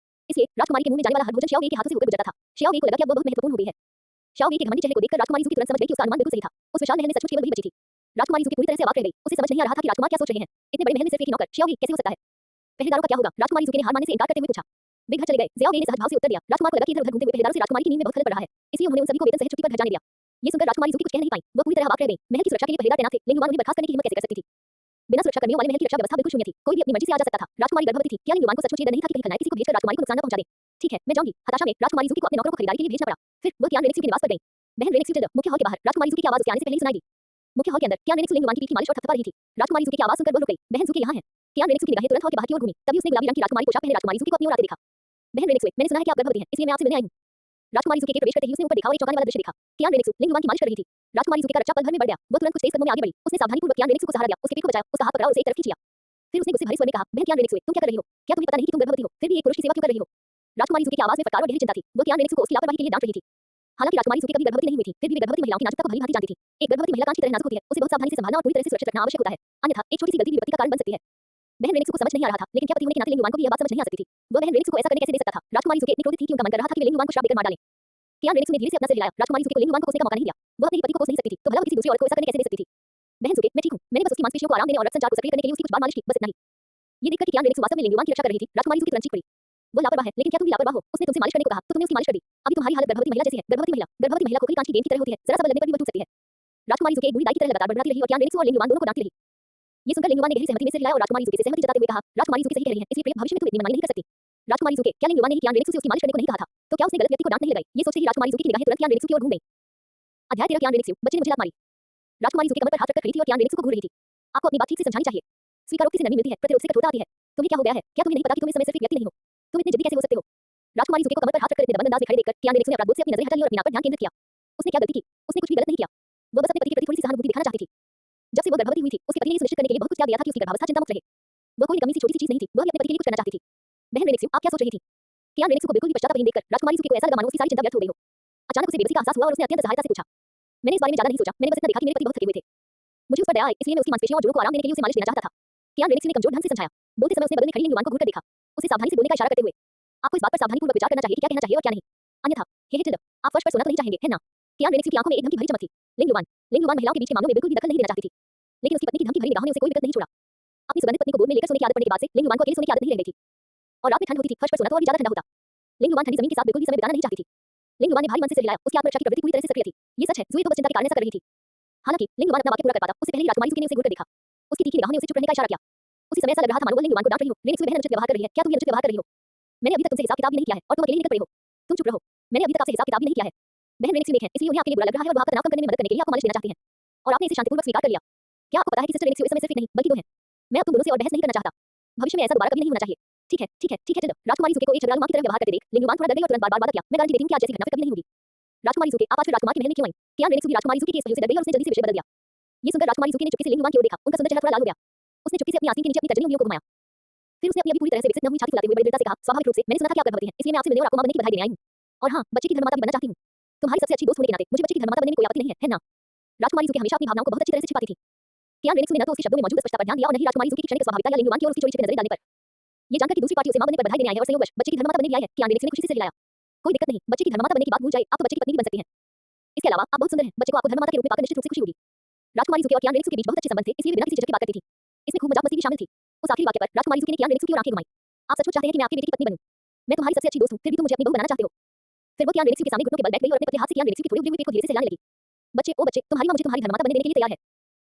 Speaker 1: इसलिए राजकुमारी के मुंह में जाने वाला हर भोजन शाओ के हाथों से होकर गुजरता था। शाओ को लगा कि अब वो बहुत महत्वपूर्ण हो गई है। शाओ के घमंडी चेहरे को देखकर राजकुमारी ज़ू तुरंत समझ गई कि उसका अनुमान बिल्कुल सही था। उस विशाल महल में सचमुच केवल वही बची थी। राजकुमारी ज़ू पूरी तरह से अवाक रह गई। उसे समझ नहीं आ रहा था कि राजकुमार क्या सोच रहे हैं। इतने बड़े महल में सिर्फ एक ही नौकर, शाओ कैसे हो सकता है? पहरेदारों का क्या होगा? राजकुमारी ज़ू ने हार मानने से इनकार करते हुए पूछा। वे घर चले गए। ज़ियाओ ने सहज भाव से उत्तर दिया। राजकुमार को लगा कि इधर-उधर घूमते हुए पहरेदारों से राजकुमारी की नींद में बहुत खलल पड़ रहा है, इसलिए उन्होंने उन सभी को वेतन सहित छुट्टी पर घर जाने दिया। ये सुनकर राजकुमारी यूकी कुछ कह नहीं पाई। वो पूरी तरह अवाक रह गई। महल की सुरक्षा के लिए पहरेदार तैनात थे, लेकिन युवान उन्हें बर्खास्त करने की हिम्मत कैसे कर सकती थी? बिना सुरक्षा कर्मियों वाले महल की रक्षा व्यवस्था बिल्कुल शून्य थी। कोई भी अपनी मर्जी से आ जा सकता था। राजकुमारी गर्भवती थी। क्या लिंग युवान को सचमुच ये डर नहीं था कि कहीं खलनायक किसी को भेजकर राजकुमारी को नुकसान न पहुंचा दे? ठीक है, मैं जाऊंगी। हताशा में राजकुमारी यूकी को अपने नौकरों को खरीदारी के लिए भेजना पड़ा। फिर वह कियान रेनेक्सू के निवास पर गई। बहन रेनेक्सू टिल्डा, मुख्य हॉल के बाहर राजकुमारी यूकी की आवाज उसके आने से पहले ही सुनाई दी। मुख्य हॉल के अंदर कियान रेनेक्सू लिंग युवान की पीठ की मालिश और थपथपा रही थी। राजकुमारी यूकी की आवाज सुनकर वो रुक गई। बहन यूकी यहाँ है। कियान रेनेक्सू की निगाहें तुरंत हॉल के बाहर की ओर घूमी। तभी उसने गुलाबी रंग की राजकुमारी पोशाक पहने राजकुमारी यूकी को अपनी ओर आते देखा। बहन रेनेक्सू, मैंने सुना है कि आप गर्भवती हैं, इसलिए मैं आपसे मिलने आई हूँ। राजकुमारी यूकी के प्रवेश करते ही उसने ऊपर देखा और एक चौंकाने वाला दृश्य देखा। कियान रेनेक्सू लिंग युवान की मालिश कर रही थी। राजकुमारी यूकी का रक्तचाप पल भर में बढ़ गया। वो तुरंत कुछ तेज कदमों में आगे बढ़ी। उसने सावधानीपूर्वक कियान रेनेक्सू को सहारा दिया, उसके पेट को बचाया, उसका हाथ पकड़ा और उसे एक तरफ खींच लिया। फिर उसने गुस्से भरे स्वर में कहा, बहन कियान रेनेक्सू, तुम क्या कर रही हो? क्या तुम्हें पता नहीं कि तुम गर्भवती हो? फिर भी एक पुरुष की सेवा क्यों कर रही हो? राजकुमारी यूकी की आवाज में फटकार और गहरी चिंता थी। वो कियान रेनेक्सू को उसकी लापरवाही के लिए डांट रही थी। हालांकि राजकुमारी यूकी कभी गर्भवती नहीं हुई थी, फिर भी वे गर्भवती महिलाओं की नाजुकता को भली-भांति जानती थी। एक गर्भवती महिला कांच की तरह नाजुक होती है, उसे बहुत सावधानी से संभालना और पूरी तरह से सुरक्षित रखना आवश्यक होता है, अन्यथा एक छोटी सी गलती भी विपत्ति का कारण बन सकती है। बहन रेनेक्सू को समझ नहीं आ रहा था, लेकिन क्या पति होने के नाते लिंग युवान को भी यह बात समझ नहीं आ सकती थी? वो बहन रेनेक्सू को ऐसा करने कैसे दे सकता था? राजकुमारी यूकी इतनी क्रोधित थी कि उनका मन कर रहा था कि वे लिंग युवान को श्राप देकर मार डालें। कियान रेनेक्सू ने धीरे से अपना सिर हिलाया। राजकुमारी यूकी को लिंग युवान को कोसने का मौका नहीं दिया। वो अपने ही पति को कोस नहीं सकती थी, तो भला वो किसी दूसरी औरत को ऐसा करने कैसे दे सकती थी? बहन ज़ुके, मैं ठीक हूँ। मैंने बस उसकी मांसपेशियों को आराम देने और रक्त संचार को सक्रिय करने के लिए उसकी कुछ बार मालिश की, बस इतना ही। ये देखकर कि कियान रेनेक्सू वास्तव में लिंग युवान की रक्षा कर रही थी, राजकुमारी यूकी तुरंत चीख पड़ी। वो लापरवाह है, लेकिन क्या तुम भी लापरवाह हो? उसने तुमसे मालिश करने को कहा, तो तुमने उसकी मालिश कर दी। अभी तुम्हारी हालत गर्भवती महिला जैसी है। गर्भवती महिला खोखली कांच की गेंद की तरह होती है, जरा सा बल लगने पर भी वो टूट सकती है। राजकुमारी यूकी एक बुरी दाई की तरह लगातार बड़बड़ाती रही और कियान रेनेक्सू और लिंग युवान दोनों को डांटती रही। ये सुनकर लिंग युवान ने गहरी सहमति में सिर हिलाया और राजकुमारी यूकी से सहमति जताते हुए कहा, राजकुमारी यूकी सही कह रही है, इसलिए प्रिय भविष्य में तुम इतनी मनमानी नहीं कर सकती। राजकुमारी यूकी, क्या लिंग युवान ने ही कियान रेनेक्सू से उसकी मालिश करने को नहीं कहा था? तो क्या उसने गलत व्यक्ति को डांट नहीं लगाई? ये सोचते ही राजकुमारी यूकी की निगाहें तुरंत कियान रेनेक्सू की ओर घूम गईं। अध्याय 13 कियान रेनेक्सू, बच्चे ने मुझे लात मारी। राजकुमारी यूकी कमर पर हाथ रखकर खड़ी थी और कियान रेनेक्सू को घूर रही थी। आपको अपनी बात ठीक से समझानी चाहिए। स्वीकारोक्ति से नरमी मिलती है, प्रतिरोध से कठोरता आती है। तुम्हें क्या हो गया है? क्या तुम्हें नहीं पता कि तुम इस समय सिर्फ एक व्यक्ति नहीं हो? तुम इतने जिद्दी कैसे हो सकते हो? राजकुमारी यूकी को कमर पर हाथ रखकर इतने दबंग अंदाज में खड़े देखकर कियान रेनेक्सू ने अपराधबोध से अपनी नजरें हटा ली और अपनी नाक पर ध्यान केंद्रित किया। उसने क्या गलती की? उसने कुछ भी गलत नहीं किया। वो बस अपने पति के प्रति थोड़ी सी सहानुभूति दिखाना चाहती थी। जब से वो गर्भवती हुई थी, उसके पति ने ये सुनिश्चित करने के लिए बहुत कुछ त्याग दिया था कि उसकी गर्भावस्था चिंतामुक्त रहे। वो कोई कमी सी छोटी सी चीज नहीं थी, वो भी अपने पति के लिए कुछ करना चाहती थी। बहन रेनेक्सू, आप क्या सोच रही थी? कियान रेनेक्सू को बिल्कुल भी पश्चातापहीन देखकर राजकुमारी यूकी को ऐसा लगा मानो उसकी सारी चिंता व्यर्थ हो गई हो। अचानक उसे बेबसी का एहसास हुआ और उसने अत्यंत सहायता से पूछा, मैंने इस बारे में ज्यादा नहीं सोचा, मैंने बस इतना देखा कि मेरे पति बहुत थके हुए थे। मुझे उस पर दया आई, इसलिए मैं उसकी मांसपेशियों और जोड़ों को आराम देने के लिए उसे मालिश देना चाहता था। कियान रेनेक्सू ने कमजोर ढंग से समझाया। बोलते समय उसने बगल में खड़ी लिंग युवान को घूरकर देखा। उसे सावधानी से बोलने का इशारा करते हुए, आपको इस बात पर सावधानीपूर्वक विचार करना चाहिए कि क्या कहना चाहिए और क्या नहीं। अन्यथा, हे टिल्डा, आप फर्श पर सोना तो नहीं चाहेंगे, है ना? कियान रेनेक्सू की आंखों में एक धमकी भरी चमक थी। लिंग युवान महिलाओं के बीच के मामलों में बिल्कुल भी दखल नहीं देना चाहती थी, लेकिन उसकी पत्नी की धमकी भरी निगाहों ने उसे कोई विकल्प नहीं छोड़ा। अपनी सुगंधित पत्नी को गोद में लेकर सोने की आदत पड़ने के बाद से लिंग युवान को अकेले सोने की आदत नहीं रह गई थी। और रात में ठंड होती थी, फर्श पर सोना तो और भी ज्यादा ठंडा होता। लिंग युवान ठंडी जमीन के साथ बिल्कुल भी समय बिताना नहीं चाहती थी। लिंग युवान ने भारी मन से सिर हिलाया, उसकी आत्मरक्षा की प्रवृत्ति पूरी तरह से सक्रिय थी। ये सच है, ज़ुई तो बस चिंता के कारण ऐसा कर रही थी। हालांकि लिंग युवान अपना वाक्य पूरा कर पाता, उससे पहले ही राजकुमारी यूकी ने उसे घूरकर देखा। उसकी तीखी निगाहों ने उसे चुप रहने का इशारा किया। उसी समय ऐसा लग रहा था मानो वो लिंग युवान को डांट रही हो। रेनेक्सू, बहन अनुचित व्यवहार कर रही है। क्या तुम ये अनुचित व्यवहार कर रही हो? मैंने अभी तक तुमसे हिसाब किताब भी नहीं किया है और तुम अकेले ही निकल पड़े हो। तुम चुप रहो। मैंने अभी तक आपसे हिसाब किताब भी नहीं किया है। बहन रेनेक्सू नेक है, इसलिए उन्हें आपके लिए बुरा लग रहा है और वह आपका तनाव कम करने में मदद करने के लिए आपको मालिश देना चाहती हैं। और आपने इसे शांतिपूर्वक स्वीकार कर लिया। क्या आपको पता है कि सिस्टर रेनेक्सू इस समय सिर्फ एक नहीं, बल्कि दो हैं? मैं अब तुम दोनों से और बहस नहीं करना चाहता। भविष्य में ऐसा दोबारा कभी नहीं होना चाहिए। ठीक है, ठीक है, ठीक है टिल्डा। राजकुमारी यूकी को एक झगड़ालू मां की तरह व्यवहार करते देख लिंग युवान थोड़ा डर गई और तुरंत बार-बार वादा किया, मैं गारंटी देती हूं कि आज जैसी घटना फिर कभी नहीं होगी। राजकुमारी यूकी, आप आज फिर राजकुमार के महल में क्यों आई? कियान रेनेक्सू भी राजकुमारी यूकी के इस पहलू से डर गई और उसने जल्दी से विषय बदल दिया। ये सुनकर राजकुमारी यूकी ने चुपके से लिंग युवान की ओर देखा। उनका सुंदर चेहरा थोड़ा लाल हो गया। उसने चुपके से अपनी आस्तीन के नीचे अपनी तर्जनी उंगलियों को घुमाया। फिर उसने अपनी अभी पूरी तरह से विकसित न हुई छाती फुलाते हुए बड़ी दृढ़ता से कहा, स्वाभाविक रूप से मैंने सुना था कि आप गर्भवती हैं, इसलिए मैं आपसे मिलने और आपको मां बनने की बधाई देने आई हूं। और हां, बच्चे की धर्ममाता भी बनना चाहती हूं। तुम्हारी सबसे अच्छी दोस्त होने के नाते मुझे बच्चे की धर्ममाता बनने में कोई आपत्ति नहीं है ना? राजकुमारी यूकी हमेशा अपनी भावनाओं को बहुत अच्छी तरह से छिपाती थी। कियान रेनेक्सू ने न तो उसके शब्दों में मौजूद स्पष्टता पर ध्यान दिया और न ही राजकुमारी यूकी की क्षणिक स्वाभाविकता या लिंग युवान की ओर उसकी चोरी छिपी नजरें डालने पर। ये जानकर कि दूसरी पार्टी उसे मां बनने पर बधाई देने आई है और संयोगवश बच्चे की धर्ममाता बनने भी आई है, कियान रेनेक्सू ने खुशी से सिर हिलाया। कोई दिक्कत नहीं, बच्चे की धर्ममाता बनने की बात भूल जाइए, आप तो बच्चे की पत्नी भी बन सकती हैं। इसके अलावा आप बहुत सुंदर हैं, बच्चे को आपको धर्ममाता के रूप में पाकर निश्चित रूप से खुशी होगी। राजकुमारी यूकी और कियान रेनेक्सू के बीच बहुत अच्छे संबंध थे, इसलिए वे बिना किसी झिझक के बात करती थी। इसमें खूब मजाक मस्ती भी शामिल थी। उस आखिरी वाक्य पर राजकुमारी यूकी ने कियान रेनेक्सू की ओर आंखें घुमाई। आप सचमुच चाहते हैं कि मैं आपके बेटे की पत्नी बनूं? मैं तुम्हारी सबसे अच्छी दोस्त हूं, फिर भी तुम मुझे अपनी बहू बनाना चाहते हो। फिर वो कियान रेनेक्सू के सामने घुटनों के बल बैठ गई और अपने पतले हाथ से कियान रेनेक्सू के थोड़े उबले हुए पेट को धीरे से हिलाने लगी। बच्चे, ओ बच्चे, तुम्हारी मां मुझे तुम्हारी धर्ममाता बनने देने के लिए तैयार है।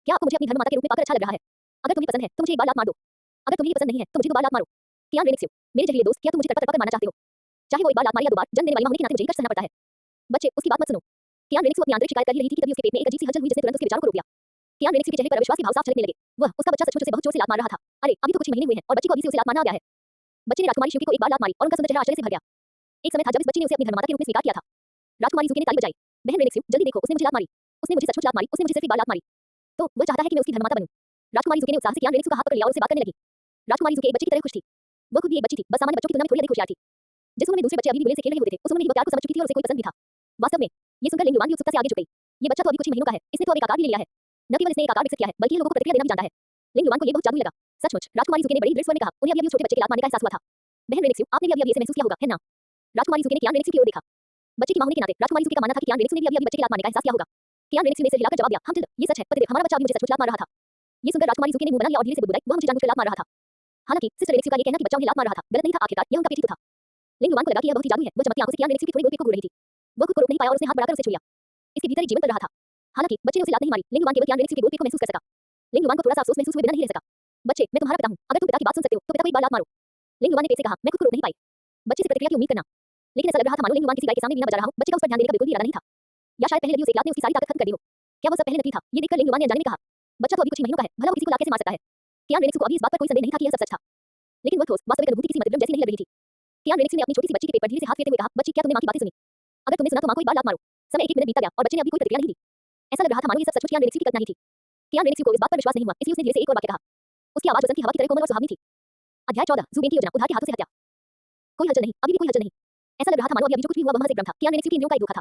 Speaker 1: क्या आपको मुझे अपनी धर्ममाता के रूप में पाकर अच्छा लग रहा है? अगर तुम्हें पसंद है तो मुझे एक बार लात मार दो। अगर तुम्हें पसंद नहीं है तो मुझे दो बार लात मारो। कियान रेनेक्सू, मेरे जहरीले दोस्त, क्या तुम मुझे तड़पा कर मारना चाहते हो? चाहे वो एक बार लात मारे या दो बार, जन्म देने वाली मां होने के नाते मुझे ही कष्ट सहना पड़ता है। बच्चे, उसकी बात मत सुनो। कियान रेनेक्सू अपनी आंतरिक शिकायत कर ही रही थी कि तभी उसके पेट में एक अजीब सी हलचल हुई जिसने तुरंत उसके विचारों को रोक दिया। कियान रेनेक्सू के चेहरे पर अविश्वास के भाव साफ झलकने लगे। वह, उसका बच्चा सचमुच उसे बहुत जोर से लात मार रहा था। अरे, अभी तो कुछ ही महीने हुए हैं और बच्चे को अभी से उसे लात मारना आ गया है। बच्चे ने राजकुमारी यूकी को एक बार लात मारी और उनका सुंदर चेहरा आश्चर्य से भर गया। एक समय था जब इस बच्चे ने उसे अपनी धर्ममाता के रूप में स्वीकार किया था। राजकुमारी यूकी ने ताली बजाई। बहन रेनेक्सू, जल्दी देखो, उसने मुझे लात मारी। उसने मुझे सचमुच लात मारी, उसने मुझे सिर्फ एक बार लात मारी। तो वह चाहता है कि मैं उसकी धर्ममाता बनूं। राजकुमारी यूकी ने उत्साह से कियान रेनेक्सू का हाथ पकड़ लिया और उससे बात करने लगी। राजकुमारी यूकी एक बच्चे की तरह खुश थी। वो खुद भी एक बच्ची थी, बस सामान्य बच्चों की तुलना में थोड़ी अधिक होशियार थी। जिस उम्र में दूसरे बच्चे अभी भी गुले से खेल रहे होते थे, उस उम्र में ही वो प्यार को समझ चुकी थी और उसे कोई पसंद भी था। वास्तव में, ये सुनकर लिंग युवान की उत्सुकता से आगे झुक गई। ये बच्चा तो अभी कुछ ही महीनों का है, इसने तो अब एक आकार भी ले लिया है। न केवल इसने एक आकार विकसित किया है, बल्कि ये लोगों को प्रतिक्रिया देना भी जानता है। लिंग युवान को ये बहुत जादुई लगा। सचमुच, राजकुमारी यूकी ने बड़ी दृढ़ स्वर में कहा, उन्हें अभी उस छोटे बच्चे की लात मारने का एहसास हुआ था। बहन रेनेक्सू, आपने भी अभी इसे महसूस किया होगा, है ना? राजकुमारी यूकी ने कियान रेनेक्सू की ओर देखा। बच्चे की मां होने के नाते राजकुमारी यूकी का मानना था कि कियान रेनेक्सू ने भी अभी बच्चे की लात मारने का एहसास किया होगा। कियान रेनेक्सू ने सिर हिलाकर जवाब दिया, हाँ टिल्डा, ये सच है, पति देव, हमारा बच्चा अभी मुझे सचमुच लात मार रहा था। ये सुनकर राजकुमारी यूकी ने मुंह बना लिया और धीरे से बुदबुदाई, वह मुझे जानबूझकर लात मार रहा था। हालांकि सिस्टर रेनेक्सू का ये कहना कि बच्चा उन्हें लात मार रहा था गलत नहीं था, आखिरकार यह उनका पेट ही तो था। लिंग युवान को लगा कि यह बहुत ही जादू है। वह चमकती आंखों से कियान रेनेक्सू की थोड़ी दूर पेट को घूर रही थी। वह खुद को रोक नहीं पाया और उसने हाथ बढ़ाकर उसे छू लिया। इसके भीतर एक जीवन कर रहा था। हालांकि बच्चे ने उसे लात नहीं मारी। लिंग युवान केवल कियान रेनेक्सू के गोल पेट को महसूस कर सका। लिंग युवान को थोड़ा सा अफसोस महसूस हुए बिना नहीं रह सका। बच्चे, मैं तुम्हारा पिता हूं। अगर तुम पिता की बात सुन सकते हो तो पिता को एक बार लात मारो। लिंग युवान ने पेट से कहा, मैं खुद को रोक नहीं पाई। बच्चे से प्रतिक्रिया की उम्मीद करना, लेकिन ऐसा लग रहा था मानो लिंग युवान किसी गाय के सामने वीणा बजा रहा हो। बच्चे का उस पर ध्यान देने का बिल्कुल भी इरादा नहीं था। या शायद पहले लगी उसे एक लात ने उसकी सारी ताकत खत्म कर दी हो। क्या वह सब पहले नकली था? ये देखकर लिंग युवान ने अनजाने में कहा, बच्चा तो अभी कुछ ही महीनों का है, भला वो किसी को लात कैसे मार सकता है? कियान रेनेक्सू को अभी इस बात पर कोई संदेह नहीं था कि यह सब सच था। लेकिन वह ठोस वास्तविक अनुभूति किसी मतद्रव्य जैसी नहीं लग रही थी। कियान रेनेक्सू ने अपनी छोटी सी बच्ची के पेट पर धीरे से हाथ फेरते हुए कहा, बच्ची, क्या तुमने मां की बातें सुनी? अगर तुमने सुना तो मां को एक बार लात मारो। समय एक मिनट बीतता गया और बच्चे ने अभी कोई प्रतिक्रिया नहीं दी। ऐसा लग रहा था मानो ये सब सचमुच कियान रेनेक्सू की कल्पना ही थी। कियान रेनेक्सू को इस बात पर विश्वास नहीं हुआ, इसलिए उसने धीरे से एक और वाक्य कहा। उसकी आवाज वसंत की हवा की तरह कोमल और सुहावनी थी। अध्याय 14 ज़ुबेन की योजना, उधार के हाथों से हत्या। कोई हलचल नहीं, अभी भी कोई हलचल नहीं। ऐसा लग रहा था मानो अभी जो कुछ भी हुआ वह महज एक भ्रम था। कियान रेनेक्सू की इंद्रियों का एक धोखा था।